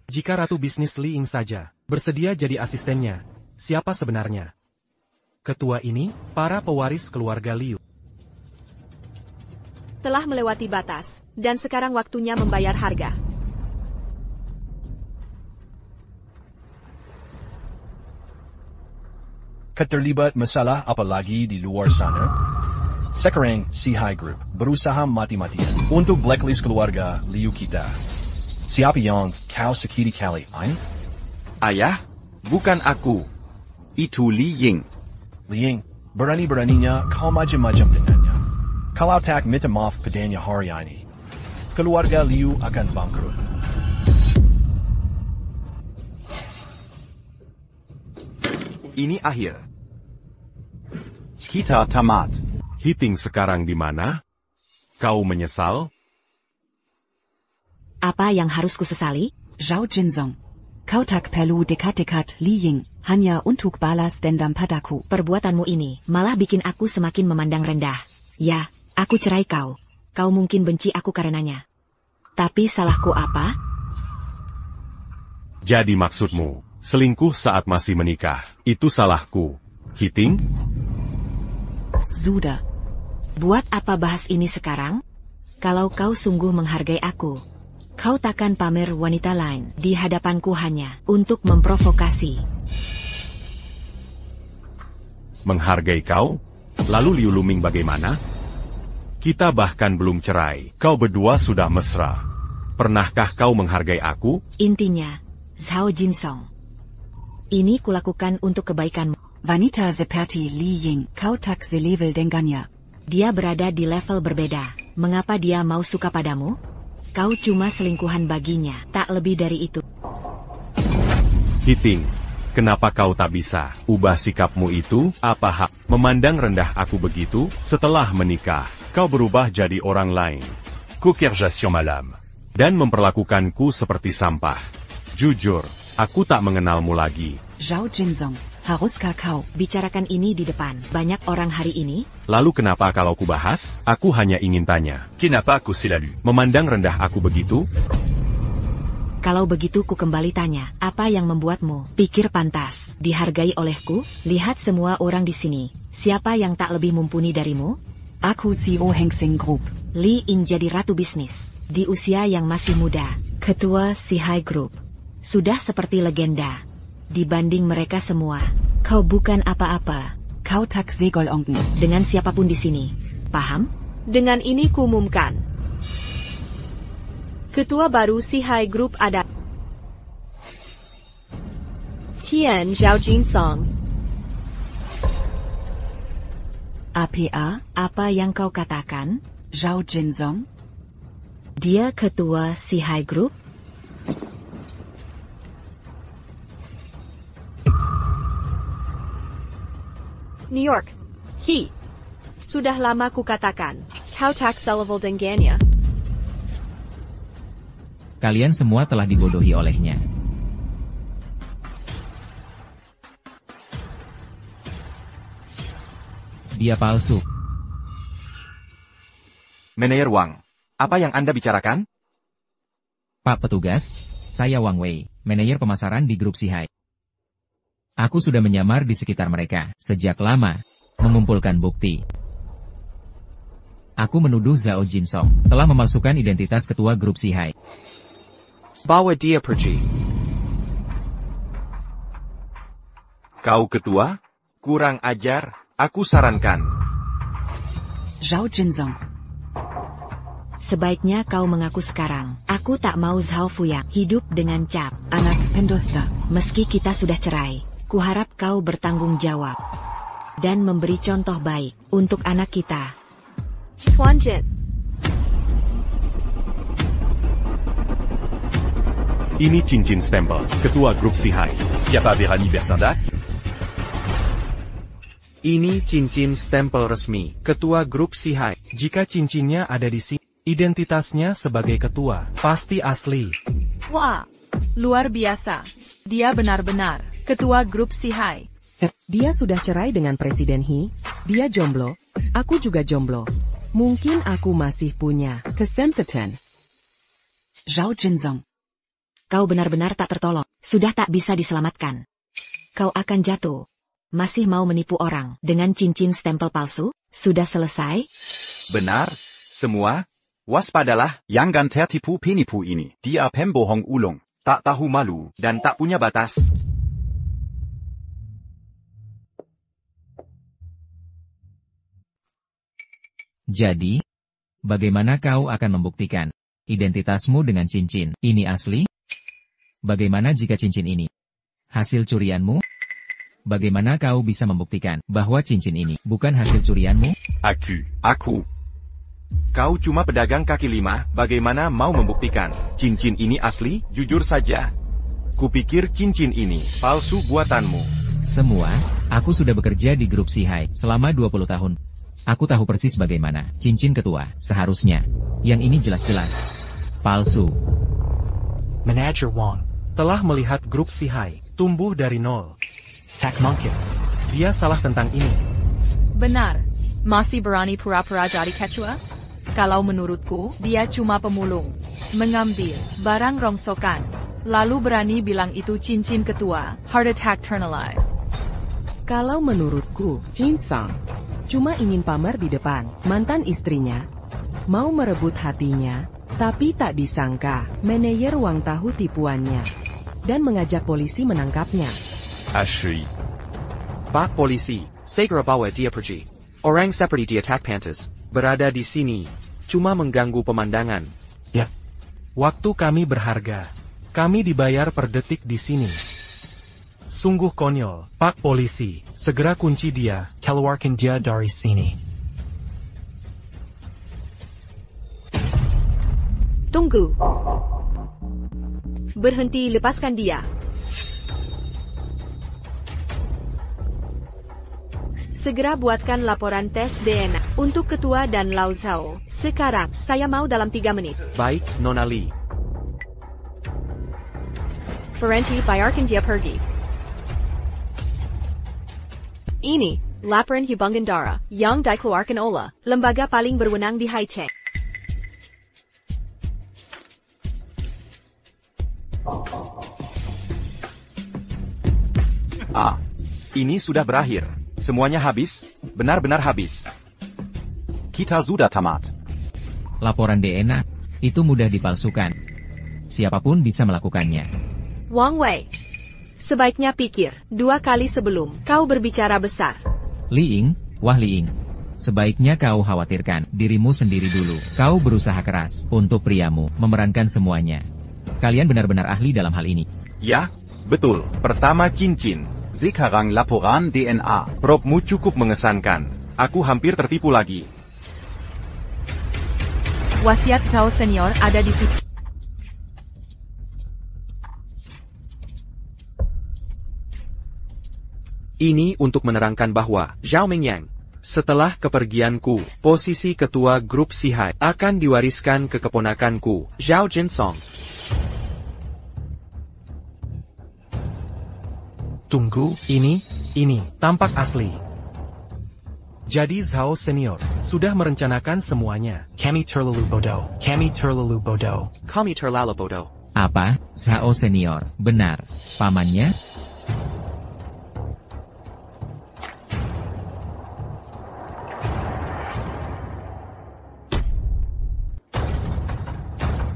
Speaker 12: Jika Ratu Bisnis Li Ying saja bersedia jadi asistennya, siapa sebenarnya? Ketua ini, para pewaris keluarga Liu.
Speaker 5: Telah melewati batas, dan sekarang waktunya membayar harga.
Speaker 15: Keterlibat masalah apa lagi di luar sana? Sekarang Sihai Group berusaha mati-matian untuk blacklist keluarga Liu kita. Siapa yang kau sakiti kali ini?
Speaker 9: Ayah, bukan aku.
Speaker 11: Itu Li Ying.
Speaker 15: Li Ying, berani-beraninya kau macam-macam dengannya. Kalau tak minta maaf padanya hari ini, keluarga Liu akan bangkrut.
Speaker 9: Ini akhir.
Speaker 11: Kita tamat.
Speaker 1: Hiting sekarang di mana? Kau menyesal?
Speaker 6: Apa yang harus kusesali?
Speaker 14: Zhao Jinzong. Kau tak perlu dekat-dekat Li Ying, hanya untuk balas dendam padaku.
Speaker 6: Perbuatanmu ini malah bikin aku semakin memandang rendah. Ya, aku cerai kau. Kau mungkin benci aku karenanya. Tapi salahku apa?
Speaker 1: Jadi maksudmu, selingkuh saat masih menikah, itu salahku. Hiting?
Speaker 6: Sudah. Buat apa bahas ini sekarang? Kalau kau sungguh menghargai aku, kau takkan pamer wanita lain di hadapanku hanya untuk memprovokasi.
Speaker 1: Menghargai kau? Lalu Liu Luming bagaimana? Kita bahkan belum cerai, kau berdua sudah mesra. Pernahkah kau menghargai aku?
Speaker 6: Intinya, Zhao Jinsong, ini kulakukan untuk kebaikanmu.
Speaker 14: Wanita seperti Li Ying, kau tak selevel dengannya.
Speaker 6: Dia berada di level berbeda. Mengapa dia mau suka padamu? Kau cuma selingkuhan baginya, tak lebih dari itu.
Speaker 1: Hiting, kenapa kau tak bisa ubah sikapmu itu? Apa hak memandang rendah aku begitu? Setelah menikah, kau berubah jadi orang lain.
Speaker 10: Coquergation malam.
Speaker 1: Dan memperlakukanku seperti sampah. Jujur, aku tak mengenalmu lagi.
Speaker 14: Zhao Jinzong, haruskah kau
Speaker 6: bicarakan ini di depan banyak orang hari ini?
Speaker 1: Lalu kenapa kalau ku bahas? Aku hanya ingin tanya.
Speaker 10: Kenapa aku selalu
Speaker 1: memandang rendah aku begitu?
Speaker 6: Kalau begitu ku kembali tanya, apa yang membuatmu pikir pantas dihargai olehku? Lihat semua orang di sini. Siapa yang tak lebih mumpuni darimu?
Speaker 14: Aku CEO Haisheng Group.
Speaker 6: Li Ying jadi ratu bisnis di usia yang masih muda. Ketua Sihai Group. Sudah seperti legenda. Dibanding mereka semua, kau bukan apa-apa.
Speaker 14: Kau tak segolongan
Speaker 6: dengan siapapun di sini. Paham?
Speaker 5: Dengan ini kuumumkan. Ketua baru Sihai Group ada Tian Zhao Jinsong.
Speaker 14: APA,
Speaker 6: apa yang kau katakan?
Speaker 14: Zhao Jinzong.
Speaker 6: Dia ketua Sihai Group?
Speaker 5: New York. Sudah lama ku katakan, kau tak selevel dengannya.
Speaker 4: Kalian semua telah dibodohi olehnya. Dia palsu.
Speaker 9: Manajer Wang, apa yang Anda bicarakan?
Speaker 4: Pak petugas, saya Wang Wei, manajer pemasaran di grup Sihai. Aku sudah menyamar di sekitar mereka sejak lama, mengumpulkan bukti. Aku menuduh Zhao Jinsong telah memalsukan identitas ketua grup Sihai.
Speaker 2: Bawa dia pergi.
Speaker 9: Kau ketua? Kurang ajar, aku sarankan.
Speaker 14: Zhao Jinsong.
Speaker 6: Sebaiknya kau mengaku sekarang. Aku tak mau Zhao Fuyang hidup dengan cap.
Speaker 14: Anak pendosa.
Speaker 6: Meski kita sudah cerai, kuharap kau bertanggung jawab. Dan memberi contoh baik untuk anak kita.
Speaker 5: Swanjit.
Speaker 1: Ini cincin stempel, ketua grup Sihai.
Speaker 10: Siapa Berani Bertindak?
Speaker 2: Ini cincin stempel resmi, ketua grup Sihai.
Speaker 12: Jika cincinnya ada di sini, identitasnya sebagai ketua, pasti asli.
Speaker 3: Wah, luar biasa. Dia benar-benar ketua grup Sihai.
Speaker 8: Dia sudah cerai dengan Presiden He, dia jomblo, aku juga jomblo. Mungkin aku masih punya kesempatan.
Speaker 14: Zhao Jinsong.
Speaker 6: Kau benar-benar tak tertolong, sudah tak bisa diselamatkan. Kau akan jatuh. Masih mau menipu orang dengan cincin stempel palsu? Sudah selesai?
Speaker 9: Benar, semua. Waspadalah.
Speaker 11: Yang gan tertipu penipu ini, dia pembohong ulung.
Speaker 9: Tak tahu malu dan tak punya batas.
Speaker 4: Jadi, bagaimana kau akan membuktikan identitasmu dengan cincin ini asli? Bagaimana jika cincin ini hasil curianmu? Bagaimana kau bisa membuktikan bahwa cincin ini bukan hasil curianmu?
Speaker 9: Aku. Kau cuma pedagang kaki lima, bagaimana mau membuktikan cincin ini asli? Jujur saja. Kupikir cincin ini palsu buatanmu.
Speaker 4: Semua, aku sudah bekerja di grup Sihai selama 20 tahun. Aku tahu persis bagaimana cincin ketua seharusnya. Yang ini jelas-jelas palsu.
Speaker 12: Manajer Wang telah melihat grup Sihai tumbuh dari nol. Tak mungkin. Dia salah tentang ini.
Speaker 3: Benar. Masih berani pura-pura jadi ketua? Kalau menurutku, dia cuma pemulung. Mengambil barang rongsokan. Lalu berani bilang itu cincin ketua. Heart attack ternalai.
Speaker 8: Kalau menurutku, Jinsong cuma ingin pamer di depan mantan istrinya. Mau merebut hatinya, tapi tak disangka manajer Wang tahu tipuannya. Dan mengajak polisi menangkapnya.
Speaker 2: Pak polisi, segera bawa dia pergi. Orang seperti dia tak pantas berada di sini, cuma mengganggu pemandangan.
Speaker 12: Ya, waktu kami berharga. Kami dibayar per detik di sini. Sungguh konyol, Pak polisi. Segera kunci dia, keluarkan dia dari sini.
Speaker 5: Tunggu. Berhenti, lepaskan dia. Segera buatkan laporan tes DNA untuk ketua dan Lau Zhao. Sekarang, saya mau dalam 3 menit.
Speaker 2: Baik, Nona Li.
Speaker 5: Berhenti, bayarkan dia pergi. Ini, laporan Hubungan Dara, yang dikeluarkan oleh lembaga paling berwenang di Haicheng.
Speaker 9: Ini sudah berakhir. Semuanya habis, benar-benar habis.
Speaker 11: Kita sudah tamat.
Speaker 4: Laporan DNA, itu mudah dipalsukan. Siapapun bisa melakukannya.
Speaker 5: Wang Wei, sebaiknya pikir 2 kali sebelum kau berbicara besar.
Speaker 4: Li Ying, wah Li Ying. Sebaiknya kau khawatirkan dirimu sendiri dulu. Kau berusaha keras untuk priamu memerankan semuanya. Kalian benar-benar ahli dalam hal ini.
Speaker 9: Ya, betul. Pertama cincin.
Speaker 11: Sekarang laporan DNA.
Speaker 9: Propmu cukup mengesankan. Aku hampir tertipu lagi.
Speaker 3: Wasiat Zhao Senior ada di situ.
Speaker 2: Ini untuk menerangkan bahwa Zhao Mingyang Setelah kepergianku, posisi ketua grup Sihai akan diwariskan ke keponakanku, Zhao Jinsong.
Speaker 12: Tunggu, ini tampak asli. Jadi Zhao Senior sudah merencanakan semuanya. Kami terlalu bodoh. Kami terlalu bodoh.
Speaker 2: Kami terlalu bodoh.
Speaker 4: Apa, Zhao Senior? Benar. Pamannya?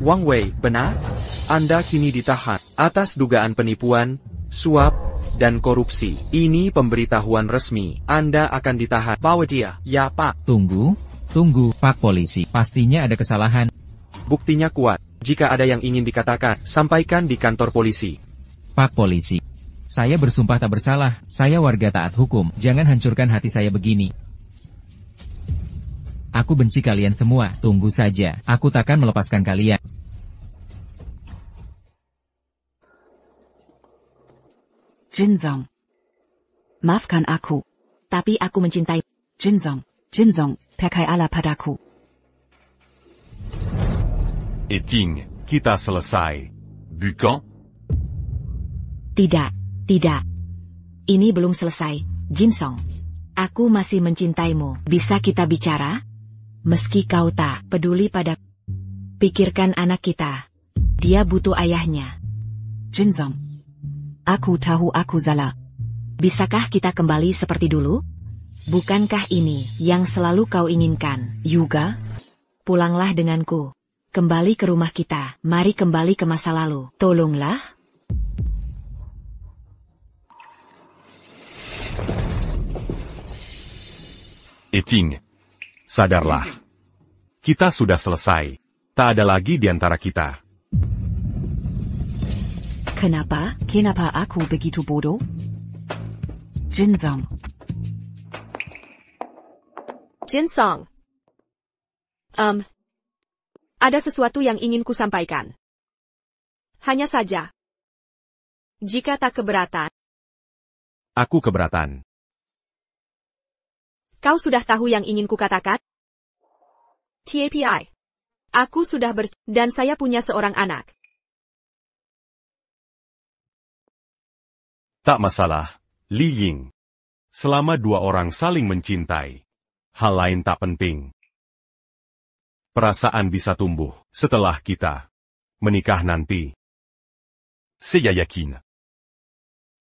Speaker 2: Wang Wei, benar? Anda kini ditahan atas dugaan penipuan, suap, dan korupsi. Ini pemberitahuan resmi. Anda akan ditahan. Bawa dia. Ya, Pak.
Speaker 4: Tunggu, Pak Polisi. Pastinya ada kesalahan.
Speaker 2: Buktinya kuat. Jika ada yang ingin dikatakan, sampaikan di kantor polisi.
Speaker 4: Pak Polisi. Saya bersumpah tak bersalah. Saya warga taat hukum. Jangan hancurkan hati saya begini. Aku benci kalian semua. Tunggu saja. Aku takkan melepaskan kalian.
Speaker 6: Jinsong. Maafkan aku. Tapi aku mencintai Jinsong. Jinsong, percayalah padaku.
Speaker 1: Eting, kita selesai. Bukan?
Speaker 6: Tidak. Ini belum selesai, Jinsong. Aku masih mencintaimu. Bisa kita bicara? Meski kau tak peduli pada... Pikirkan anak kita. Dia butuh ayahnya. Jinsong. Aku tahu aku salah. Bisakah kita kembali seperti dulu? Bukankah ini yang selalu kau inginkan? Juga? Pulanglah denganku. Kembali ke rumah kita. Mari kembali ke masa lalu. Tolonglah.
Speaker 1: Eting, sadarlah. Kita sudah selesai. Tak ada lagi di antara kita.
Speaker 6: Kenapa aku begitu bodoh? Jinsong.
Speaker 5: Ada sesuatu yang ingin ku sampaikan. Hanya saja. Jika tak keberatan.
Speaker 1: Aku keberatan.
Speaker 5: Kau sudah tahu yang ingin ku katakan? TAPI. Aku sudah dan saya punya seorang anak.
Speaker 1: Tak masalah, Li Ying. Selama dua orang saling mencintai, hal lain tak penting. Perasaan bisa tumbuh setelah kita menikah nanti.
Speaker 10: Saya yakin.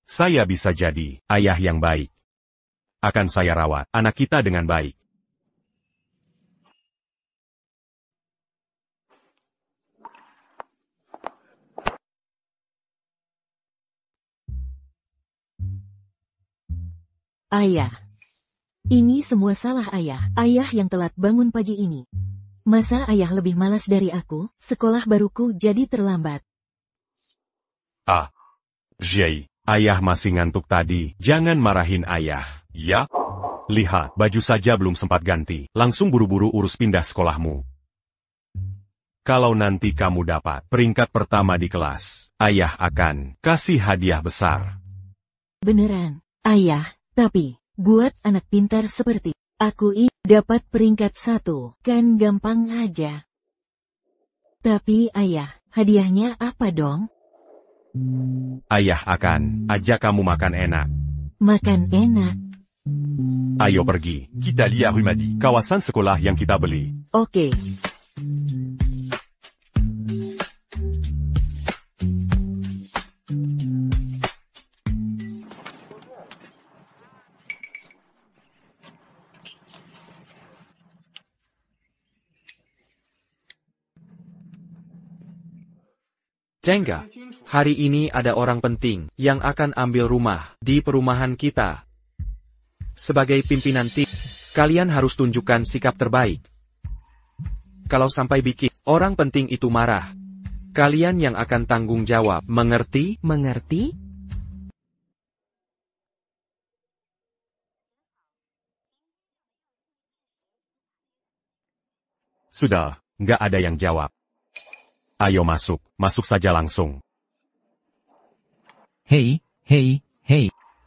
Speaker 1: Saya bisa jadi ayah yang baik. Akan saya rawat anak kita dengan baik.
Speaker 16: Ayah. Ini semua salah ayah. Ayah yang telat bangun pagi ini. Masa ayah lebih malas dari aku? Sekolah baruku jadi terlambat.
Speaker 1: Jay, ayah masih ngantuk tadi. Jangan marahin ayah, ya? Lihat, baju saja belum sempat ganti. Langsung buru-buru urus pindah sekolahmu. Kalau nanti kamu dapat peringkat pertama di kelas, ayah akan kasih hadiah besar.
Speaker 16: Beneran, ayah. Tapi, buat anak pintar seperti aku ini dapat peringkat 1, kan gampang aja. Tapi ayah, hadiahnya apa dong?
Speaker 1: Ayah akan ajak kamu makan enak.
Speaker 16: Makan enak?
Speaker 1: Ayo pergi.
Speaker 10: Kita lihat Rumadi.
Speaker 1: Kawasan sekolah yang kita beli.
Speaker 16: Oke.
Speaker 2: Jengga, hari ini ada orang penting yang akan ambil rumah di perumahan kita. Sebagai pimpinan tim, kalian harus tunjukkan sikap terbaik. Kalau sampai bikin orang penting itu marah, kalian yang akan tanggung jawab, mengerti?
Speaker 8: Mengerti?
Speaker 1: Sudah, nggak ada yang jawab. Ayo masuk saja langsung.
Speaker 4: Hei.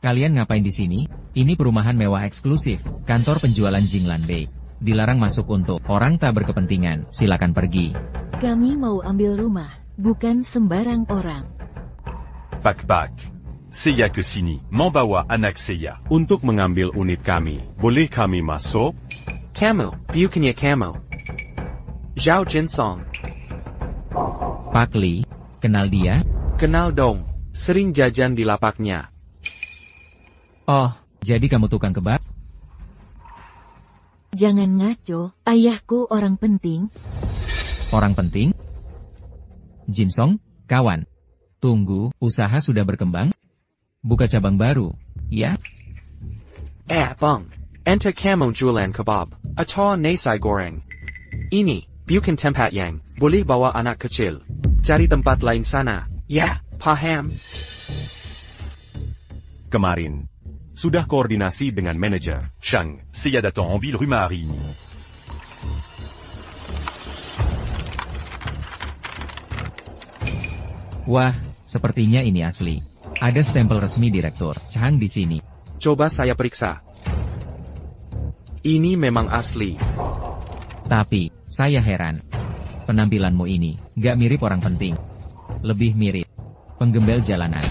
Speaker 4: Kalian ngapain di sini? Ini perumahan mewah eksklusif, kantor penjualan Jinglan Bay. Dilarang masuk untuk orang tak berkepentingan, silakan pergi.
Speaker 16: Kami mau ambil rumah, bukan sembarang orang.
Speaker 10: Pak. Seiya ke sini, membawa anak saya.
Speaker 1: Untuk mengambil unit kami, boleh kami masuk?
Speaker 2: Kamu, bukannya kamu. Zhao Jinsong.
Speaker 4: Pak Li, kenal dia?
Speaker 2: Kenal dong, sering jajan di lapaknya.
Speaker 4: Oh, jadi kamu tukang kebab?
Speaker 16: Jangan ngaco, ayahku orang penting.
Speaker 4: Orang penting? Jinsong, kawan. Tunggu, usaha sudah berkembang? Buka cabang baru, ya?
Speaker 2: Bang. Ente kamu jualan kebab, atau nasi goreng. Ini, bukan tempat yang boleh bawa anak kecil. Cari tempat lain sana, ya, paham?
Speaker 1: Kemarin, sudah koordinasi dengan manajer.
Speaker 10: Chang, saya datang ambil rumah hari ini.
Speaker 4: Wah, sepertinya ini asli. Ada stempel resmi Direktur Chang di sini.
Speaker 2: Coba saya periksa. Ini memang asli.
Speaker 4: Tapi, saya heran. Penampilanmu ini, gak mirip orang penting. Lebih mirip penggembel jalanan.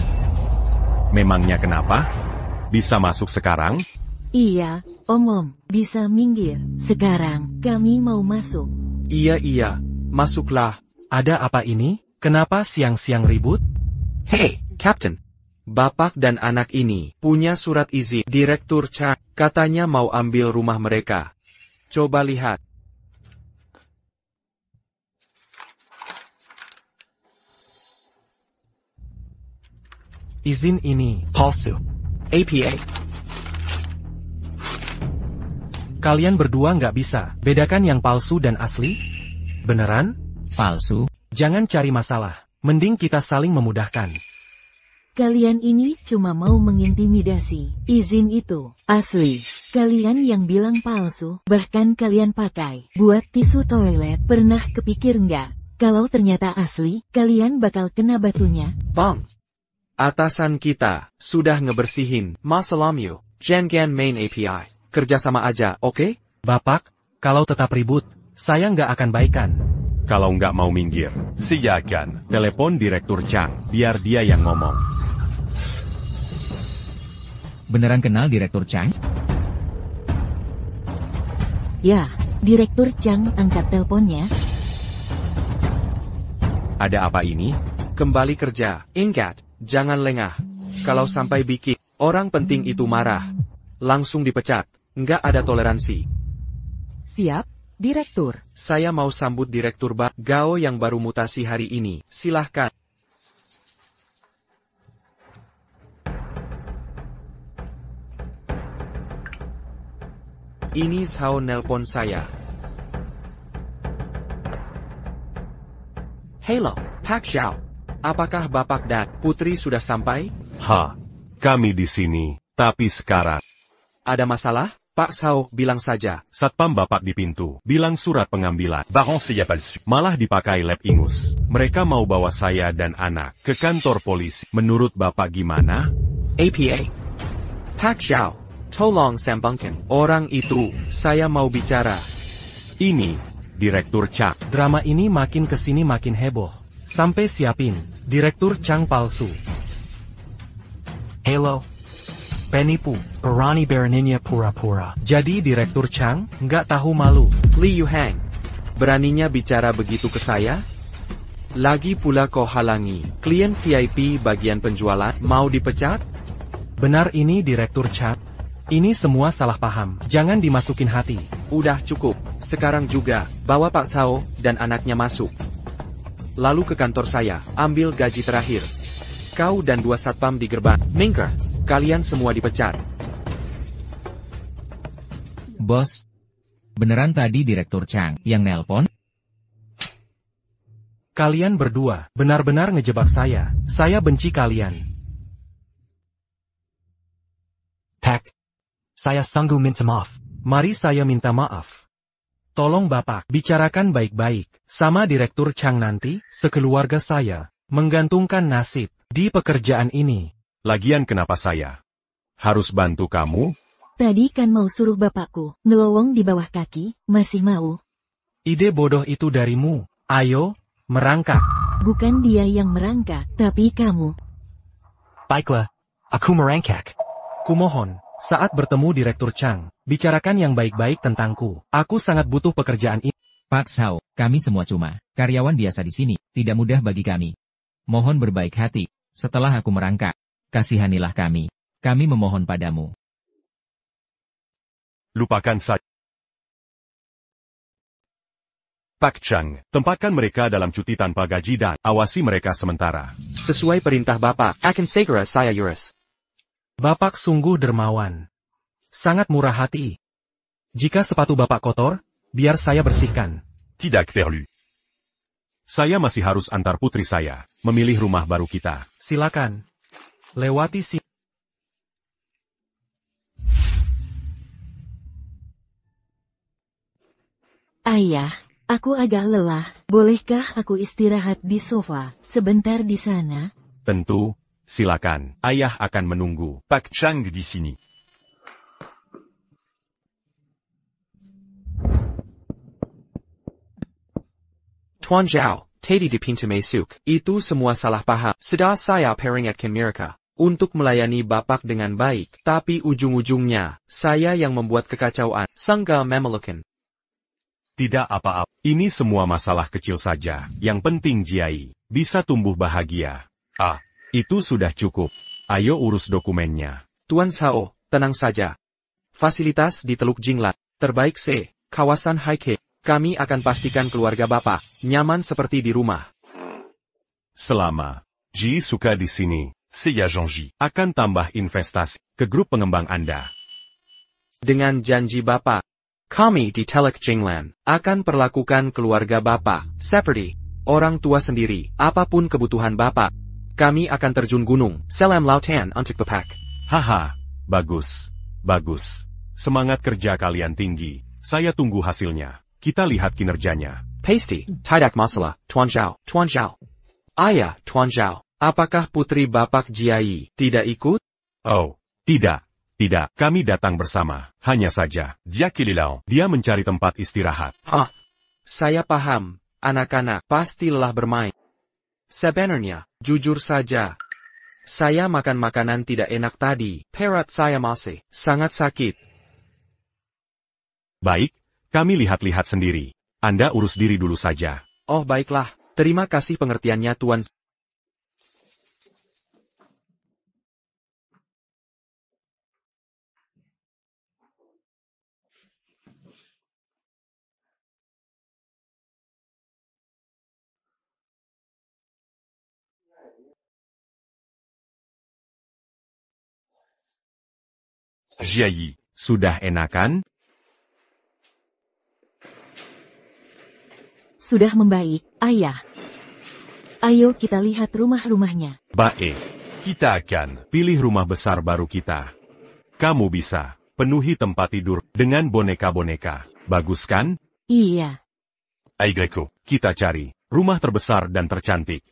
Speaker 1: Memangnya kenapa? Bisa masuk sekarang?
Speaker 16: Iya, Om, bisa minggir. Sekarang, kami mau masuk.
Speaker 2: Iya, masuklah.
Speaker 12: Ada apa ini? Kenapa siang-siang ribut?
Speaker 2: Hey, Captain. Bapak dan anak ini punya surat izin Direktur Chang. Katanya mau ambil rumah mereka. Coba lihat.
Speaker 12: Izin ini palsu.
Speaker 2: APA.
Speaker 12: Kalian berdua nggak bisa bedakan yang palsu dan asli? Beneran?
Speaker 4: Palsu?
Speaker 12: Jangan cari masalah. Mending kita saling memudahkan.
Speaker 16: Kalian ini cuma mau mengintimidasi. Izin itu asli. Kalian yang bilang palsu, bahkan kalian pakai buat tisu toilet. Pernah kepikir nggak? Kalau ternyata asli, kalian bakal kena batunya.
Speaker 2: Bang. Atasan kita sudah ngebersihin. Masalamyu. Jangan main API. Kerjasama aja, oke?
Speaker 12: Bapak, kalau tetap ribut, saya nggak akan baikan.
Speaker 1: Kalau nggak mau minggir,
Speaker 10: Saya akan
Speaker 1: telepon Direktur Chang, biar dia yang ngomong.
Speaker 4: Beneran kenal Direktur Chang?
Speaker 16: Ya, Direktur Chang angkat teleponnya.
Speaker 1: Ada apa ini?
Speaker 2: Kembali kerja. Ingat, jangan lengah. Kalau sampai bikin orang penting itu marah, langsung dipecat. Nggak ada toleransi.
Speaker 8: Siap, Direktur.
Speaker 2: Saya mau sambut Direktur Gao yang baru mutasi hari ini. Silahkan. Ini Zhao nelpon saya. Hello, Pak Zhao. Apakah Bapak dan Putri sudah sampai?
Speaker 1: Kami di sini, tapi sekarang.
Speaker 2: Ada masalah? Pak Zhao, bilang saja.
Speaker 1: Satpam Bapak di pintu, bilang surat pengambilan.
Speaker 10: Baron saya palsu.
Speaker 1: Malah dipakai lab ingus. Mereka mau bawa saya dan anak ke kantor polisi. Menurut Bapak gimana?
Speaker 2: APA. Pak Zhao, tolong sambungkan orang itu. Saya mau bicara.
Speaker 1: Ini, Direktur Chang.
Speaker 12: Drama ini makin kesini makin heboh. Sampai siapin, Direktur Chang palsu. Hello. Penipu, berani beraninya pura-pura. Jadi Direktur Chang, nggak tahu malu.
Speaker 2: Li Yuhang, beraninya bicara begitu ke saya? Lagi pula kau halangi klien VIP bagian penjualan, mau dipecat?
Speaker 12: Benar ini Direktur Chang. Ini semua salah paham, jangan dimasukin hati.
Speaker 2: Udah cukup, sekarang juga, bawa Pak Zhao dan anaknya masuk. Lalu ke kantor saya, ambil gaji terakhir. Kau dan 2 satpam di gerbang. Mingker, kalian semua dipecat.
Speaker 4: Bos, beneran tadi Direktur Chang yang nelpon?
Speaker 12: Kalian berdua benar-benar ngejebak saya. Saya benci kalian. Pak, saya sanggup minta maaf. Mari saya minta maaf. Tolong Bapak, bicarakan baik-baik sama Direktur Chang nanti, sekeluarga saya, menggantungkan nasib di pekerjaan ini.
Speaker 1: Lagian kenapa saya? Harus bantu kamu?
Speaker 16: Tadi kan mau suruh bapakku ngelowong di bawah kaki, masih mau?
Speaker 12: Ide bodoh itu darimu. Ayo, merangkak.
Speaker 16: Bukan dia yang merangkak, tapi kamu.
Speaker 12: Baiklah, aku merangkak. Kumohon, saat bertemu Direktur Chang, bicarakan yang baik-baik tentangku. Aku sangat butuh pekerjaan ini.
Speaker 4: Pak Sao, kami semua cuma karyawan biasa di sini, tidak mudah bagi kami. Mohon berbaik hati, setelah aku merangkak, kasihanilah kami. Kami memohon padamu.
Speaker 1: Lupakan saja. Pak Chang, tempatkan mereka dalam cuti tanpa gaji dan awasi mereka sementara.
Speaker 2: Sesuai perintah Bapak, akan segera saya urus.
Speaker 12: Bapak sungguh dermawan. Sangat murah hati. Jika sepatu Bapak kotor, biar saya bersihkan.
Speaker 10: Tidak perlu.
Speaker 1: Saya masih harus antar putri saya memilih rumah baru kita.
Speaker 12: Silakan. Lewati sini.
Speaker 16: Ayah, aku agak lelah. Bolehkah aku istirahat di sofa sebentar di sana?
Speaker 1: Tentu, silakan. Ayah akan menunggu.
Speaker 10: Pak Chang di sini.
Speaker 2: Tuan Zhao, tadi di pintu masuk. Itu semua salah paham. Sudah saya peringatkan mereka untuk melayani Bapak dengan baik. Tapi ujung-ujungnya, saya yang membuat kekacauan. Sangka memelukan.
Speaker 1: Tidak apa-apa. Ini semua masalah kecil saja. Yang penting Jiai bisa tumbuh bahagia. Ah, itu sudah cukup. Ayo urus dokumennya.
Speaker 2: Tuan Sao, tenang saja. Fasilitas di Teluk Jinglan terbaik kawasan Haike. Kami akan pastikan keluarga Bapak nyaman seperti di rumah.
Speaker 1: Selama Ji suka di sini,
Speaker 10: saya janji
Speaker 1: akan tambah investasi ke grup pengembang Anda.
Speaker 2: Dengan janji Bapak, kami di Teluk Jinglan akan perlakukan keluarga Bapak seperti orang tua sendiri. Apapun kebutuhan Bapak, kami akan terjun gunung, selam lautan untuk Bapak.
Speaker 1: Haha, bagus, bagus. Semangat kerja kalian tinggi. Saya tunggu hasilnya. Kita lihat kinerjanya.
Speaker 2: Pasti, tidak masalah, Tuan Zhao, Tuan Zhao. Ayah, Tuan Zhao, apakah putri Bapak Jiai tidak ikut?
Speaker 1: Oh, tidak. Tidak, kami datang bersama. Hanya saja,
Speaker 10: dia kelilau.
Speaker 1: Dia mencari tempat istirahat.
Speaker 2: Saya paham. Anak-anak pasti lelah bermain. Sebenarnya, jujur saja, saya makan makanan tidak enak tadi. Perut saya masih sangat sakit.
Speaker 1: Baik, kami lihat-lihat sendiri. Anda urus diri dulu saja.
Speaker 2: Oh baiklah, terima kasih pengertiannya Tuan.
Speaker 10: Jiai,
Speaker 1: sudah enakan?
Speaker 16: Sudah membaik, Ayah. Ayo kita lihat rumah-rumahnya.
Speaker 1: Baik.
Speaker 10: Kita akan
Speaker 1: pilih rumah besar baru kita. Kamu bisa penuhi tempat tidur dengan boneka-boneka. Bagus kan?
Speaker 16: Iya.
Speaker 10: Aigreko,
Speaker 1: kita cari rumah terbesar dan tercantik.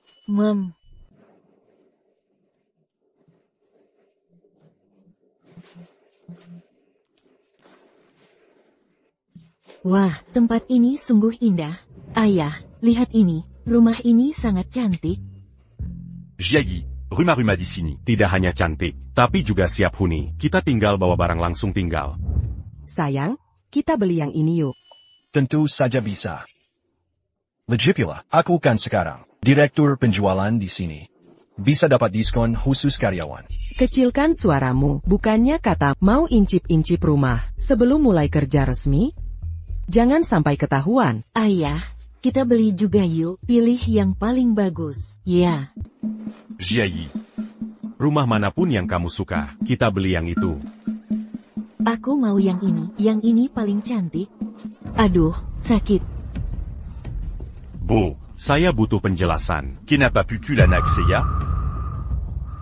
Speaker 16: Wah, tempat ini sungguh indah. Ayah, lihat ini. Rumah ini sangat cantik.
Speaker 10: Jiai, rumah-rumah di sini.
Speaker 1: Tidak hanya cantik, tapi juga siap huni. Kita tinggal bawa barang langsung tinggal.
Speaker 8: Sayang, kita beli yang ini yuk.
Speaker 15: Tentu saja bisa. Lagipula, aku kan sekarang direktur penjualan di sini. Bisa dapat diskon khusus karyawan.
Speaker 8: Kecilkan suaramu, bukannya kata mau incip-incip rumah sebelum mulai kerja resmi? Jangan sampai ketahuan.
Speaker 16: Ayah, kita beli juga yuk. Pilih yang paling bagus. Ya.
Speaker 10: Jiai.
Speaker 1: Rumah manapun yang kamu suka, kita beli yang itu.
Speaker 16: Aku mau yang ini. Yang ini paling cantik. Aduh, sakit.
Speaker 1: Bu, saya butuh penjelasan.
Speaker 10: Kenapa pukul anak saya?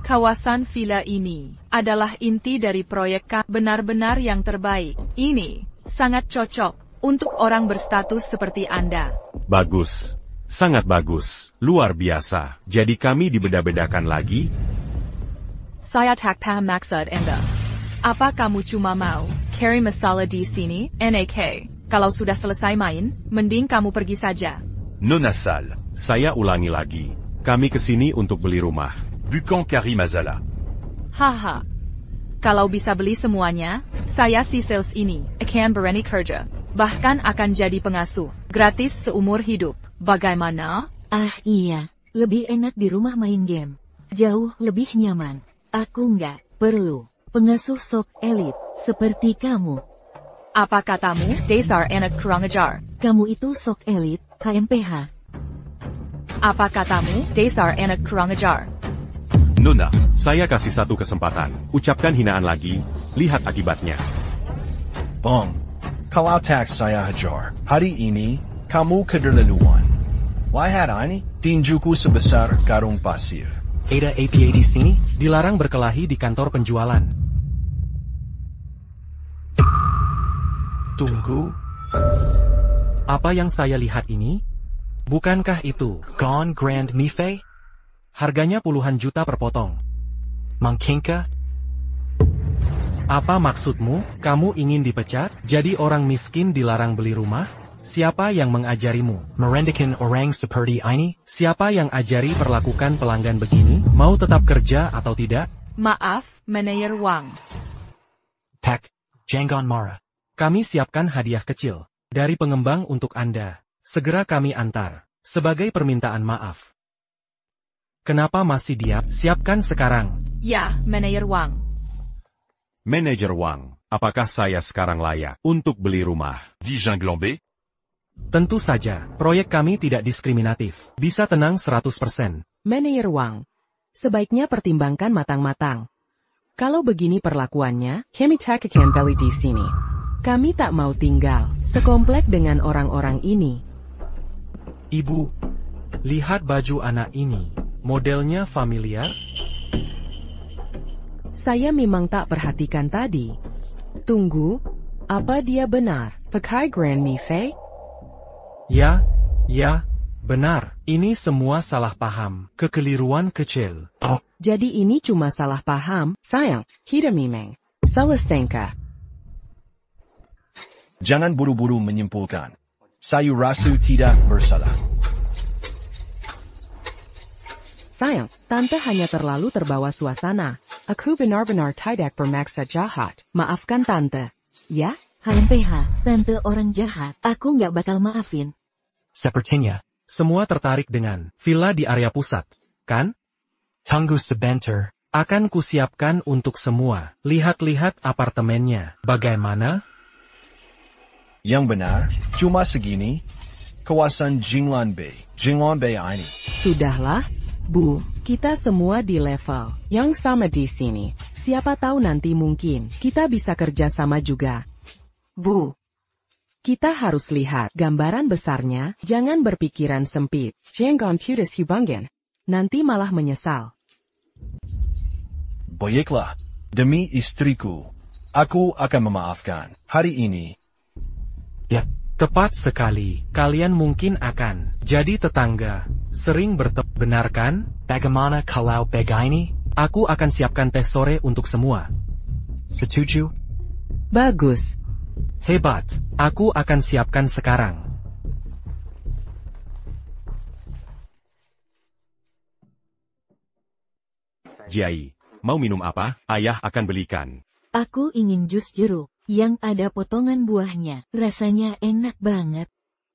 Speaker 3: Kawasan villa ini adalah inti dari proyek benar-benar yang terbaik. Ini sangat cocok untuk orang berstatus seperti Anda.
Speaker 1: Bagus. Sangat bagus. Luar biasa. Jadi kami dibeda-bedakan lagi?
Speaker 3: Saya tak paham maksud Anda. Apa kamu cuma mau carry masalah di sini? NAK, kalau sudah selesai main, mending kamu pergi saja.
Speaker 10: Nona Sal.
Speaker 1: Saya ulangi lagi. Kami kesini untuk beli rumah.
Speaker 10: Bukan Karim Azala.
Speaker 3: Haha. Kalau bisa beli semuanya, saya si sales ini akan berani kerja. Bahkan akan jadi pengasuh. Gratis seumur hidup. Bagaimana?
Speaker 16: Ah iya, lebih enak di rumah main game. Jauh lebih nyaman. Aku nggak perlu pengasuh sok elit seperti kamu.
Speaker 3: Apa katamu? Dasar anak kurang ajar.
Speaker 16: Kamu itu sok elit, KMPH.
Speaker 3: Apa katamu? Dasar anak kurang ajar.
Speaker 1: Nona, saya kasih satu kesempatan. Ucapkan hinaan lagi, lihat akibatnya.
Speaker 15: Bong, kalau tak saya hajar. Hari ini, kamu keterlaluan. Lihat ini, tinjuku sebesar karung pasir.
Speaker 12: Ada APA di sini, dilarang berkelahi di kantor penjualan. Tunggu. Apa yang saya lihat ini? Bukankah itu Gone Grand Mife? Harganya puluhan juta per potong. Mangkinka? Apa maksudmu? Kamu ingin dipecat? Jadi orang miskin dilarang beli rumah? Siapa yang mengajarimu? Merendakan orang seperti ini? Siapa yang ajari perlakukan pelanggan begini? Mau tetap kerja atau tidak?
Speaker 3: Maaf, Manajer Wang.
Speaker 12: Pak, jangan marah. Kami siapkan hadiah kecil dari pengembang untuk Anda. Segera kami antar, sebagai permintaan maaf. Kenapa masih diam? Siapkan sekarang.
Speaker 3: Ya, Manajer Wang.
Speaker 1: Manajer Wang, apakah saya sekarang layak untuk beli rumah?
Speaker 10: Di Jinglambe?
Speaker 12: Tentu saja, proyek kami tidak diskriminatif. Bisa tenang 100%.
Speaker 8: Manajer Wang, sebaiknya pertimbangkan matang-matang. Kalau begini perlakuannya, kami tak akan beli di sini. Kami tak mau tinggal sekomplek dengan orang-orang ini.
Speaker 12: Ibu, lihat baju anak ini. Modelnya familiar?
Speaker 8: Saya memang tak perhatikan tadi. Tunggu, apa dia benar? Pakai Grand Mife?
Speaker 12: Ya, benar. Ini semua salah paham, kekeliruan kecil. Oh.
Speaker 8: Jadi ini cuma salah paham, sayang, kita memang salah sangka.
Speaker 15: Jangan buru-buru menyimpulkan. Saya rasa tidak bersalah.
Speaker 8: Sayang, Tante hanya terlalu terbawa suasana. Aku benar-benar tidak bermaksud jahat. Maafkan Tante. Ya?
Speaker 16: HMPH, Tante orang jahat. Aku nggak bakal maafin.
Speaker 12: Sepertinya, semua tertarik dengan villa di area pusat, kan? Tunggu sebentar, akan kusiapkan untuk semua. Lihat-lihat apartemennya. Bagaimana?
Speaker 15: Yang benar, cuma segini. Kawasan Jinglambe ini.
Speaker 8: Sudahlah, Bu, kita semua di level yang sama di sini. Siapa tahu nanti mungkin kita bisa kerja sama juga. Bu, kita harus lihat gambaran besarnya, jangan berpikiran sempit. Jangan putus hubungan. Nanti malah menyesal.
Speaker 15: Baiklah, demi istriku, aku akan memaafkan hari ini.
Speaker 12: Ya, tepat sekali. Kalian mungkin akan jadi tetangga. Sering bertemu, benar kan? Bagaimana kalau begini? Aku akan siapkan teh sore untuk semua. Setuju?
Speaker 8: Bagus.
Speaker 12: Hebat. Aku akan siapkan sekarang.
Speaker 1: Jai, mau minum apa? Ayah akan belikan.
Speaker 16: Aku ingin jus jeruk yang ada potongan buahnya. Rasanya enak banget.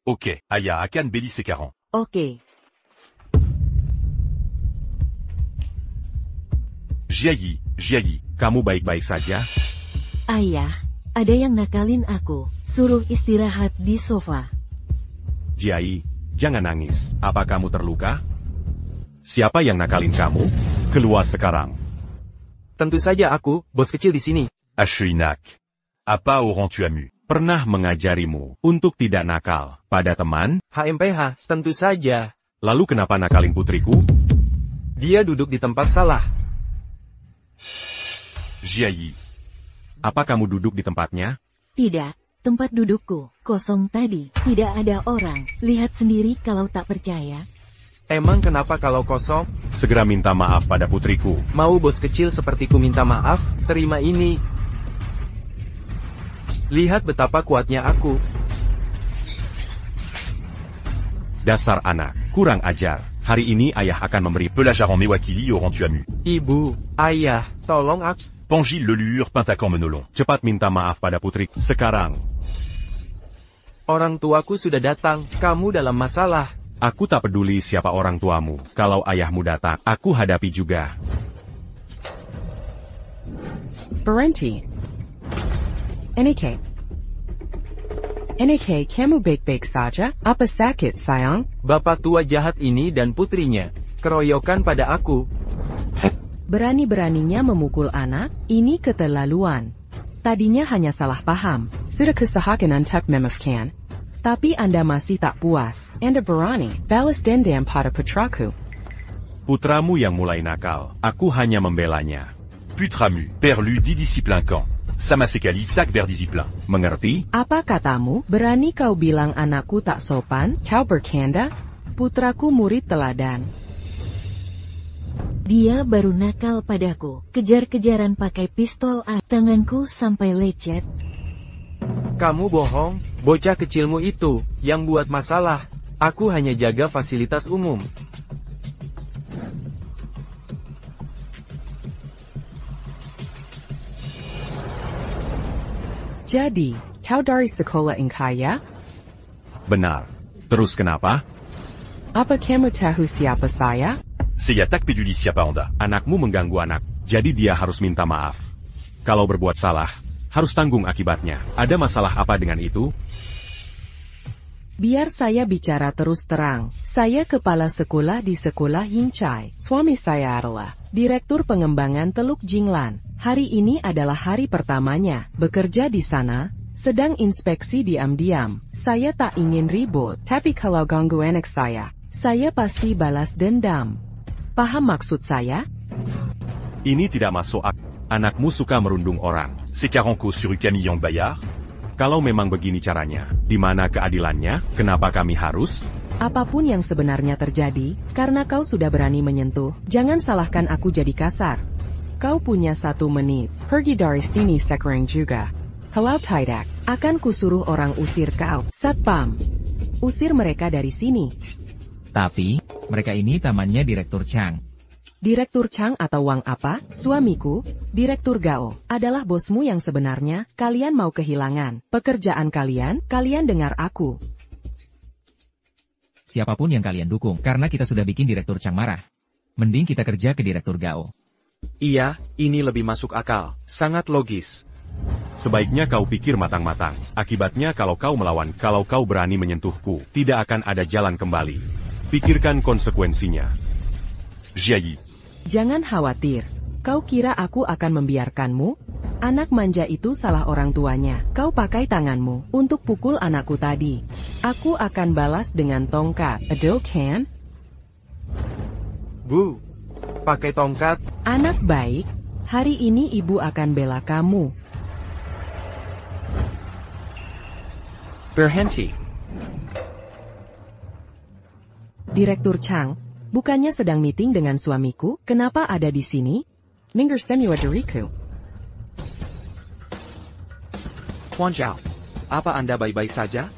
Speaker 10: Ok, ayah akan beli sekarang.
Speaker 16: Oke.
Speaker 10: Jai,
Speaker 1: kamu baik-baik saja?
Speaker 16: Ayah, ada yang nakalin aku. Suruh istirahat di sofa.
Speaker 1: Jai, jangan nangis. Apa kamu terluka? Siapa yang nakalin kamu? Keluar sekarang.
Speaker 2: Tentu saja aku, bos kecil di sini.
Speaker 10: Ashuinak. Apa orang tuamu?
Speaker 1: Pernah mengajarimu untuk tidak nakal pada teman?
Speaker 2: HMPH, tentu saja.
Speaker 1: Lalu kenapa nakalin putriku?
Speaker 2: Dia duduk di tempat salah.
Speaker 10: Jai.
Speaker 1: Apa kamu duduk di tempatnya?
Speaker 16: Tidak, tempat dudukku kosong tadi. Tidak ada orang. Lihat sendiri kalau tak percaya.
Speaker 2: Emang kenapa kalau kosong?
Speaker 1: Segera minta maaf pada putriku.
Speaker 2: Mau bos kecil sepertiku minta maaf? Terima ini. Lihat betapa kuatnya aku.
Speaker 1: Dasar anak, kurang ajar. Hari ini ayah akan memberi
Speaker 10: Pelajaran Mewakili auront tu amu.
Speaker 2: Ibu, ayah, tolong aku.
Speaker 10: Pangil Lelure Pentacan Menolong.
Speaker 1: Cepat minta maaf pada putri. Sekarang.
Speaker 2: Orang tuaku sudah datang, kamu dalam masalah.
Speaker 1: Aku tak peduli siapa orang tuamu. Kalau ayahmu datang, aku hadapi juga.
Speaker 8: Berhenti. NK, kamu baik-baik saja? Apa sakit, sayang?
Speaker 2: Bapak tua jahat ini dan putrinya, keroyokan pada aku.
Speaker 8: Berani-beraninya memukul anak, ini keterlaluan. Tadinya hanya salah paham. Sudah kesahakan untuk memaafkan. Tapi Anda masih tak puas. Anda berani balas dendam pada putraku.
Speaker 1: Putramu yang mulai nakal. Aku hanya membelanya.
Speaker 10: Putramu, perlu didisciplinkan. Sama sekali tak berdisiplin.
Speaker 1: Mengerti?
Speaker 8: Apa katamu? Berani kau bilang anakku tak sopan? Kau bercanda? Putraku murid teladan.
Speaker 16: Dia baru nakal padaku. Kejar-kejaran pakai pistol tanganku sampai lecet.
Speaker 2: Kamu bohong, bocah kecilmu itu, yang buat masalah. Aku hanya jaga fasilitas umum.
Speaker 8: Jadi, kau dari sekolah yang kaya?
Speaker 1: Benar. Terus kenapa?
Speaker 8: Apa kamu tahu siapa saya?
Speaker 10: Saya tak peduli siapa Anda.
Speaker 1: Anakmu mengganggu anak, jadi dia harus minta maaf. Kalau berbuat salah, harus tanggung akibatnya. Ada masalah apa dengan itu?
Speaker 8: Biar saya bicara terus terang. Saya kepala sekolah di sekolah Yingchai. Suami saya adalah Direktur Pengembangan Teluk Jinglan. Hari ini adalah hari pertamanya bekerja di sana, sedang inspeksi diam-diam. Saya tak ingin ribut, tapi kalau ganggu anak saya pasti balas dendam. Paham maksud saya?
Speaker 1: Ini tidak masuk akal. Anakmu suka merundung orang.
Speaker 10: Sekarang kau suruh kami yang bayar?
Speaker 1: Kalau memang begini caranya, di mana keadilannya? Kenapa kami harus?
Speaker 8: Apapun yang sebenarnya terjadi, karena kau sudah berani menyentuh, jangan salahkan aku jadi kasar. Kau punya 1 menit, pergi dari sini sekarang juga. Kalau tidak, akan kusuruh orang usir kau. Satpam, usir mereka dari sini.
Speaker 4: Tapi, mereka ini tamannya Direktur Chang.
Speaker 8: Direktur Chang atau Wang apa? Suamiku, Direktur Gao, adalah bosmu yang sebenarnya. Kalian mau kehilangan pekerjaan kalian? Kalian dengar aku.
Speaker 4: Siapapun yang kalian dukung, karena kita sudah bikin Direktur Chang marah. Mending kita kerja ke Direktur Gao.
Speaker 2: Iya, ini lebih masuk akal. Sangat logis.
Speaker 1: Sebaiknya kau pikir matang-matang. Akibatnya kalau kau melawan, kalau kau berani menyentuhku, tidak akan ada jalan kembali. Pikirkan konsekuensinya.
Speaker 10: Jiayi.
Speaker 8: Jangan khawatir. Kau kira aku akan membiarkanmu? Anak manja itu salah orang tuanya. Kau pakai tanganmu untuk pukul anakku tadi. Aku akan balas dengan tongkat. Adil kan?
Speaker 2: Bu, pakai tongkat.
Speaker 8: Anak baik, hari ini ibu akan bela kamu.
Speaker 2: Berhenti.
Speaker 8: Direktur Chang, bukannya sedang meeting dengan suamiku? Kenapa ada di sini? Minggir semua diriku.
Speaker 2: Tuan Zhao, apa Anda baik-baik saja?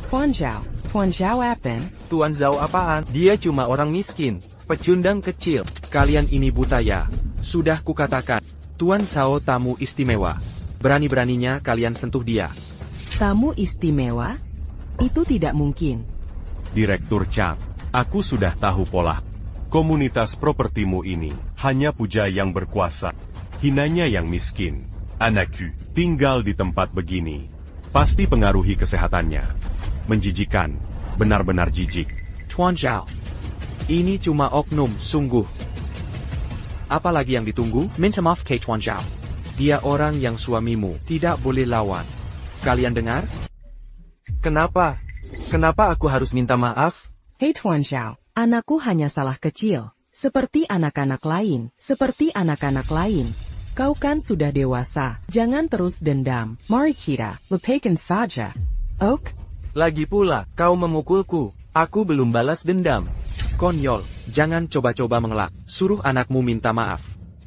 Speaker 8: Tuan Zhao apaan?
Speaker 2: Tuan Zhao apaan? Dia cuma orang miskin, pecundang kecil. Kalian ini buta ya? Sudah kukatakan, Tuan Zhao tamu istimewa. Berani-beraninya kalian sentuh dia.
Speaker 8: Tamu istimewa? Itu tidak mungkin.
Speaker 1: Direktur Chang, aku sudah tahu pola. Komunitas propertimu ini hanya puja yang berkuasa, hinanya yang miskin.
Speaker 10: Anakku,
Speaker 1: tinggal di tempat begini, pasti pengaruhi kesehatannya. Menjijikan, benar-benar jijik.
Speaker 2: Tuan Zhao, ini cuma oknum, sungguh. Apalagi yang ditunggu? Minta maaf ke Tuan Zhao. Dia orang yang suamimu tidak boleh lawan. Kalian dengar? Kenapa? Kenapa aku harus minta maaf?
Speaker 8: Hei Tuan Zhao, anakku hanya salah kecil. Seperti anak-anak lain. Kau kan sudah dewasa. Jangan terus dendam. Mari kita lepaskan saja. Ok?
Speaker 2: Lagi pula, kau memukulku. Aku belum balas dendam. Konyol, jangan coba-coba mengelak. Suruh anakmu minta maaf.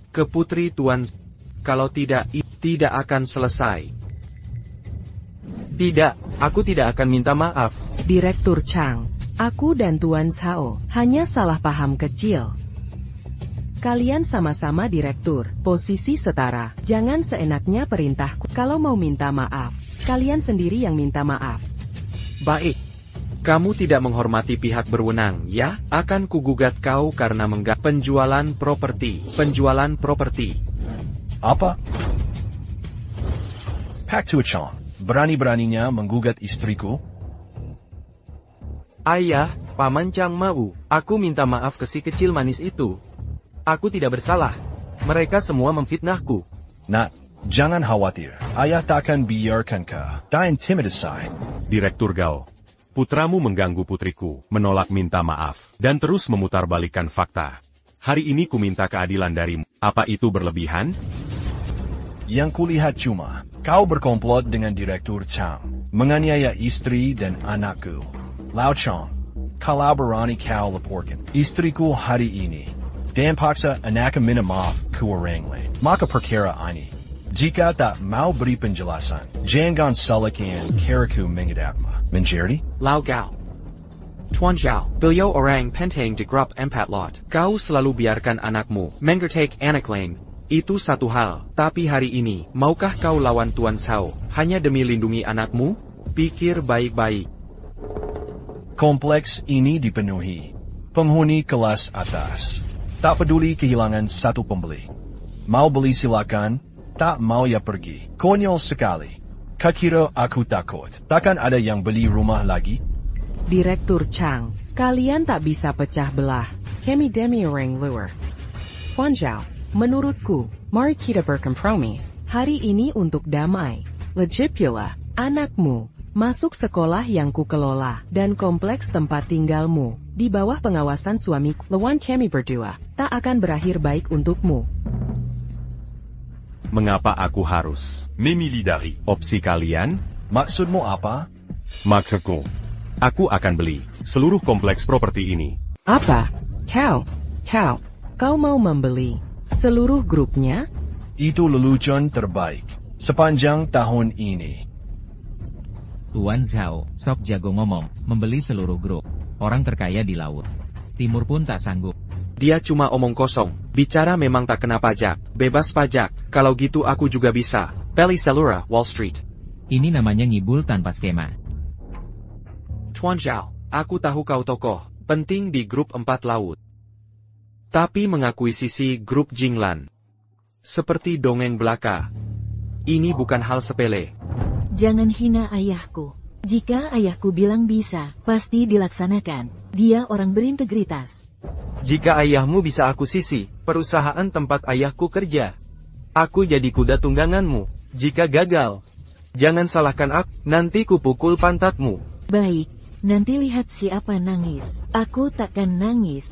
Speaker 2: Ke putri Tuan. Kalau tidak, tidak akan selesai. Tidak, aku tidak akan minta maaf.
Speaker 8: Direktur Chang, aku dan Tuan Zhao hanya salah paham kecil. Kalian sama-sama direktur, posisi setara. Jangan seenaknya perintahku. Kalau mau minta maaf, kalian sendiri yang minta maaf.
Speaker 2: Baik. Kamu tidak menghormati pihak berwenang, ya? Akan kugugat kau karena penjualan properti. Penjualan properti.
Speaker 15: Apa? Pak Tua Chang, berani-beraninya menggugat istriku?
Speaker 2: Ayah, Paman Chang mau. Aku minta maaf ke si kecil manis itu. Aku tidak bersalah. Mereka semua memfitnahku.
Speaker 15: Nak, jangan khawatir. Ayah takkan biarkan kau diintimidasi.
Speaker 1: Direktur Gao. Putramu mengganggu putriku, menolak minta maaf, dan terus memutarbalikkan fakta. Hari ini ku minta keadilan darimu. Apa itu berlebihan?
Speaker 15: Yang kulihat cuma, kau berkomplot dengan Direktur Chang, menganiaya istri dan anakku. Lao Chang, kalau berani kau laporkan istriku hari ini, dan paksa anakku minta maaf ke orang lain, maka perkara ini. Jika tak mau beri penjelasan, jangan salahkan karaku menghadapmu. Menjadi?
Speaker 2: Lao Gao. Tuan Zhao, beliau orang penting di grup 4 lot. Kau selalu biarkan anakmu mengertek anak lain. Itu satu hal, tapi hari ini, maukah kau lawan Tuan Zhao hanya demi lindungi anakmu? Pikir baik-baik.
Speaker 15: Kompleks ini dipenuhi penghuni kelas atas. Tak peduli kehilangan satu pembeli. Mau beli silakan, tak mau ya pergi. Konyol sekali. Kira aku takut. Takkan ada yang beli rumah lagi?
Speaker 8: Direktur Chang, kalian tak bisa pecah belah. Kami demi orang luar. Tuan Zhao, menurutku, mari kita berkompromi. Hari ini untuk damai. Legit pula, anakmu masuk sekolah yang kukelola dan kompleks tempat tinggalmu di bawah pengawasan suamiku. Lawan kami berdua tak akan berakhir baik untukmu.
Speaker 1: Mengapa aku harus
Speaker 10: memilih
Speaker 1: opsi kalian?
Speaker 15: Maksudmu apa?
Speaker 1: Maksudku, aku akan beli seluruh kompleks properti ini.
Speaker 8: Apa? Kau mau membeli seluruh grupnya?
Speaker 15: Itu lelucon terbaik sepanjang tahun ini.
Speaker 4: Tuan Zhao, sok jago ngomong, membeli seluruh grup. Orang terkaya di laut timur pun tak sanggup.
Speaker 2: Dia cuma omong kosong. Bicara memang tak kena pajak. Bebas pajak. Kalau gitu aku juga bisa. Beli Selura, Wall Street.
Speaker 4: Ini namanya ngibul tanpa skema.
Speaker 2: Tuan Zhao, aku tahu kau tokoh penting di grup 4 laut. Tapi mengakuisisi grup Jinglan. Seperti dongeng belaka. Ini bukan hal sepele.
Speaker 16: Jangan hina ayahku. Jika ayahku bilang bisa, pasti dilaksanakan. Dia orang berintegritas.
Speaker 2: Jika ayahmu bisa akuisisi perusahaan tempat ayahku kerja, aku jadi kuda tungganganmu. Jika gagal, jangan salahkan aku, nanti kupukul pantatmu.
Speaker 16: Baik, nanti lihat siapa nangis. Aku takkan nangis.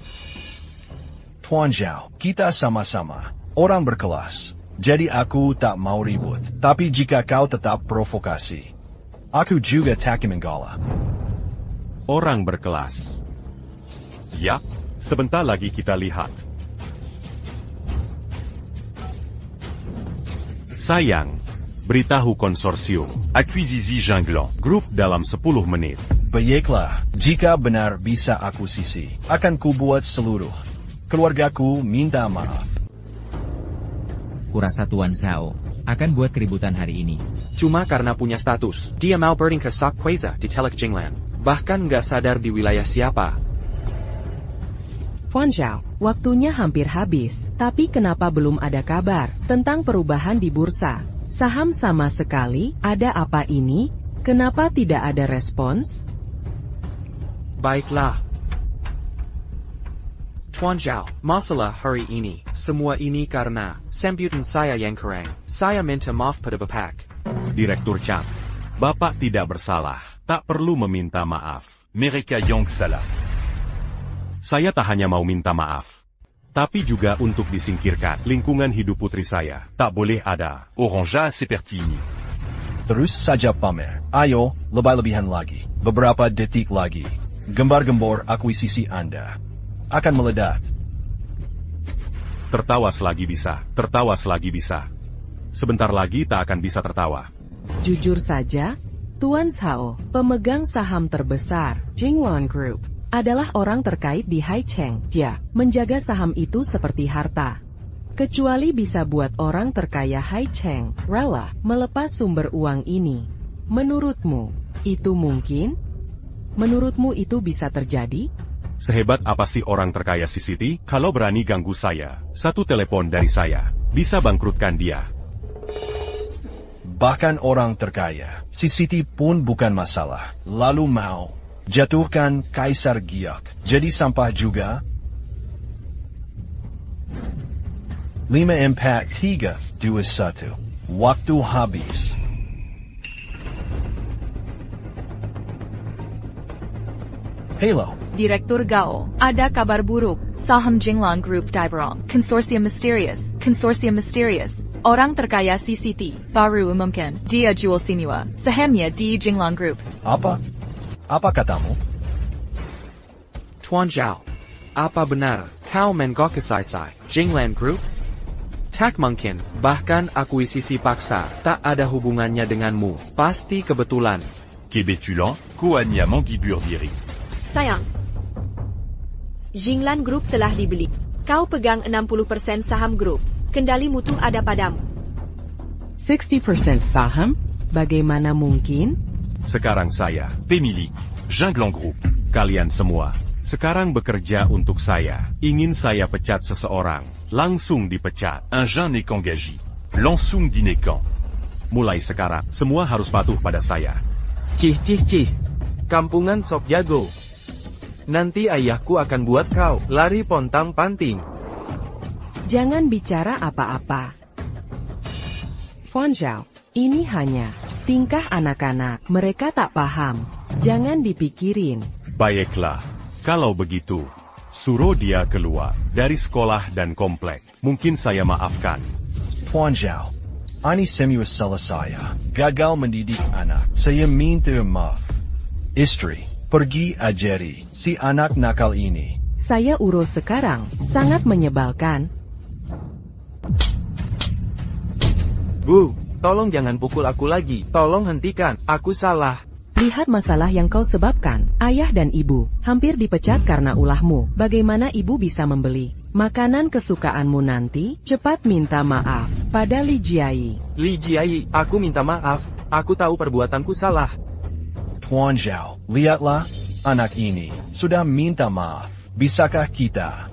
Speaker 15: Tuan Zhao, kita sama-sama orang berkelas. Jadi aku tak mau ribut. Tapi jika kau tetap provokasi, aku juga tak mengalah.
Speaker 1: Orang berkelas. Yap. Sebentar lagi kita lihat. Sayang, beritahu konsorsium.
Speaker 10: Akuisisi Jinglan.
Speaker 1: Grup dalam 10 menit.
Speaker 15: Baiklah, jika benar bisa akuisisi, akan kubuat seluruh keluargaku minta maaf.
Speaker 4: Kurasa Tuan Zhao akan buat keributan hari ini.
Speaker 2: Cuma karena punya status, dia mau berding ke Sok Kweza di Telek Jinglan. Bahkan nggak sadar di wilayah siapa.
Speaker 8: Tuan Zhao, waktunya hampir habis, tapi kenapa belum ada kabar tentang perubahan di bursa? Saham sama sekali, ada apa ini? Kenapa tidak ada respons?
Speaker 2: Baiklah. Tuan Zhao, masalah hari ini, semua ini karena sambutan saya yang kurang. Saya minta maaf pada Bapak.
Speaker 1: Direktur Chang, Bapak tidak bersalah, tak perlu meminta maaf.
Speaker 10: Mereka yang salah.
Speaker 1: Saya tak hanya mau minta maaf, tapi juga untuk disingkirkan lingkungan hidup putri saya. Tak boleh ada.
Speaker 10: Orangea seperti ini.
Speaker 15: Terus saja pamer. Ayo, lebih-lebihan lagi. Beberapa detik lagi. Gembar-gembor akuisisi Anda akan meledak.
Speaker 1: Tertawa selagi bisa, tertawa selagi bisa. Sebentar lagi tak akan bisa tertawa.
Speaker 8: Jujur saja, Tuan Sao, pemegang saham terbesar, Jinglong Group, adalah orang terkait di Haicheng. Dia menjaga saham itu seperti harta. Kecuali bisa buat orang terkaya Haicheng rela melepas sumber uang ini. Menurutmu, itu mungkin? Menurutmu itu bisa terjadi?
Speaker 1: Sehebat apa sih orang terkaya CCT? Kalau berani ganggu saya, satu telepon dari saya bisa bangkrutkan dia.
Speaker 15: Bahkan orang terkaya, CCT pun bukan masalah. Lalu mau jatuhkan Kaisar Giok jadi sampah juga? 5, 4, 3, 2, 1. Waktu habis. Halo.
Speaker 3: Direktur Gao, ada kabar buruk. Saham Jinglong Group diberong. Konsorsium misterius. Orang terkaya CCT baru umumkan dia jual semua sahamnya di Jinglong Group.
Speaker 15: Apa katamu?
Speaker 2: Tuan Zhao, apa benar kau menggokisai Jinglong Group? Tak mungkin, bahkan akuisisi paksa tak ada hubungannya denganmu. Pasti kebetulan.
Speaker 10: Kebetulan, kuannya menggibur diri.
Speaker 5: Sayang, Jinglong Group telah dibeli. Kau pegang 60% saham grup. Kendali mutu ada padamu.
Speaker 8: 60% saham? Bagaimana mungkin?
Speaker 1: Sekarang saya,
Speaker 10: pemilik Jinglong Group.
Speaker 1: Kalian semua, sekarang bekerja untuk saya. Ingin saya pecat seseorang, langsung dipecat.
Speaker 10: Un jeune n'est qu'engagé. Langsung dinekan.
Speaker 1: Mulai sekarang, semua harus patuh pada saya.
Speaker 2: Cih. Kampungan sok jago. Nanti ayahku akan buat kau lari pontang-panting.
Speaker 8: Jangan bicara apa-apa. Tuan Zhao, ini hanya tingkah anak-anak. Mereka tak paham. Jangan dipikirin.
Speaker 1: Baiklah, kalau begitu, suruh dia keluar dari sekolah dan komplek. Mungkin saya maafkan.
Speaker 15: Tuan Zhao, ini semua salah saya. Gagal mendidik anak. Saya minta maaf. Istri, pergi ajari si anak nakal ini.
Speaker 8: Saya urus sekarang. Sangat menyebalkan.
Speaker 2: Bu, tolong jangan pukul aku lagi. Tolong hentikan, aku salah.
Speaker 8: Lihat masalah yang kau sebabkan. Ayah dan ibu hampir dipecat karena ulahmu. Bagaimana ibu bisa membeli makanan kesukaanmu nanti? Cepat minta maaf pada Li Jiai.
Speaker 2: Li Jiai, aku minta maaf. Aku tahu perbuatanku salah.
Speaker 15: Tuan Zhao, lihatlah, anak ini sudah minta maaf. Bisakah kita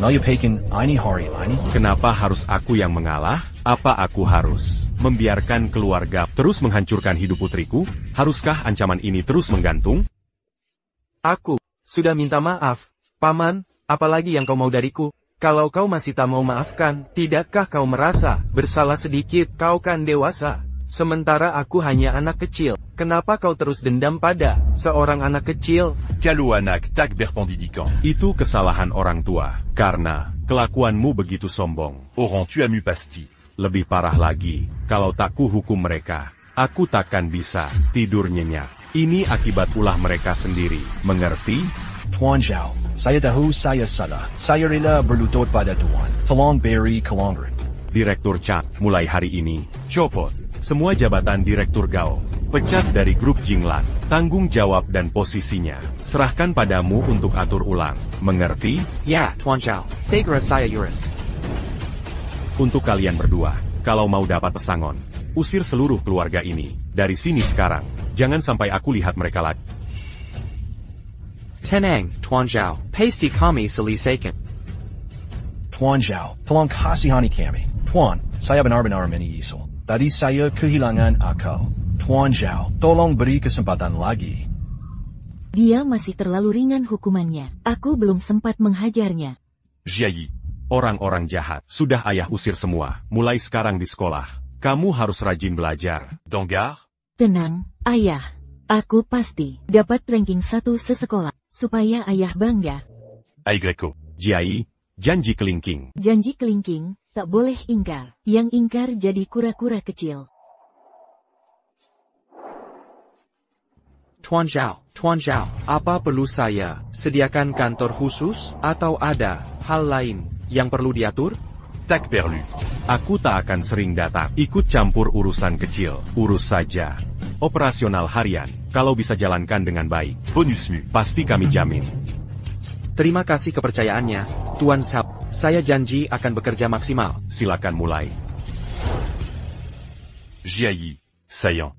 Speaker 15: melupakan ini hari ini?
Speaker 1: Kenapa harus aku yang mengalah? Apa aku harus membiarkan keluarga terus menghancurkan hidup putriku? Haruskah ancaman ini terus menggantung?
Speaker 2: Aku sudah minta maaf, Paman. Apalagi yang kau mau dariku? Kalau kau masih tak mau maafkan, tidakkah kau merasa bersalah sedikit? Kau kan dewasa, sementara aku hanya anak kecil. Kenapa kau terus dendam pada seorang anak kecil?
Speaker 10: Kalau anak tak berpendidikan.
Speaker 1: Itu kesalahan orang tua, karena kelakuanmu begitu sombong.
Speaker 10: Orang tu amu pasti.
Speaker 1: Lebih parah lagi, kalau tak kuhukum mereka, aku takkan bisa tidur nyenyak. Ini akibat ulah mereka sendiri, mengerti?
Speaker 15: Tuan Zhao, saya tahu saya salah. Saya rela berlutut pada Tuan. Tolong beri kelonggaran.
Speaker 1: Direktur Chang, mulai hari ini, copot semua jabatan Direktur Gao. Pecat dari grup Jinglan. Tanggung jawab dan posisinya serahkan padamu untuk atur ulang. Mengerti?
Speaker 2: Ya, Tuan Zhao. Segera saya urus.
Speaker 1: Untuk kalian berdua, kalau mau dapat pesangon, usir seluruh keluarga ini dari sini sekarang. Jangan sampai aku lihat mereka lagi.
Speaker 2: Tenang, Tuan Zhao. Pasti kami selesaikan.
Speaker 15: Tuan Zhao, tolong kasihani kami. Tuan, saya benar-benar menyesal. Tadi saya kehilangan akal. Tuan Zhao, tolong beri kesempatan lagi.
Speaker 16: Dia masih terlalu ringan hukumannya. Aku belum sempat menghajarnya.
Speaker 10: Jiai.
Speaker 1: Orang-orang jahat, sudah ayah usir semua, mulai sekarang di sekolah. Kamu harus rajin belajar.
Speaker 10: Donggar?
Speaker 16: Tenang, ayah. Aku pasti dapat ranking 1 sesekolah, supaya ayah bangga.
Speaker 10: Aigreko.
Speaker 1: Jiai, janji kelingking.
Speaker 16: Janji kelingking, tak boleh ingkar. Yang ingkar jadi kura-kura kecil.
Speaker 2: Tuan Zhao, apa perlu saya sediakan kantor khusus atau ada hal lain yang perlu diatur?
Speaker 10: Tak perlu.
Speaker 1: Aku tak akan sering datang, ikut campur urusan kecil. Urus saja. Operasional harian, kalau bisa jalankan dengan baik.
Speaker 10: Bonus mu.
Speaker 1: Pasti kami jamin.
Speaker 2: Terima kasih kepercayaannya, Tuan Sap. Saya janji akan bekerja maksimal.
Speaker 1: Silakan mulai.
Speaker 10: Jiayi. Saillant.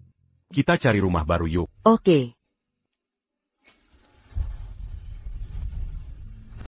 Speaker 1: Kita cari rumah baru yuk.
Speaker 16: Oke.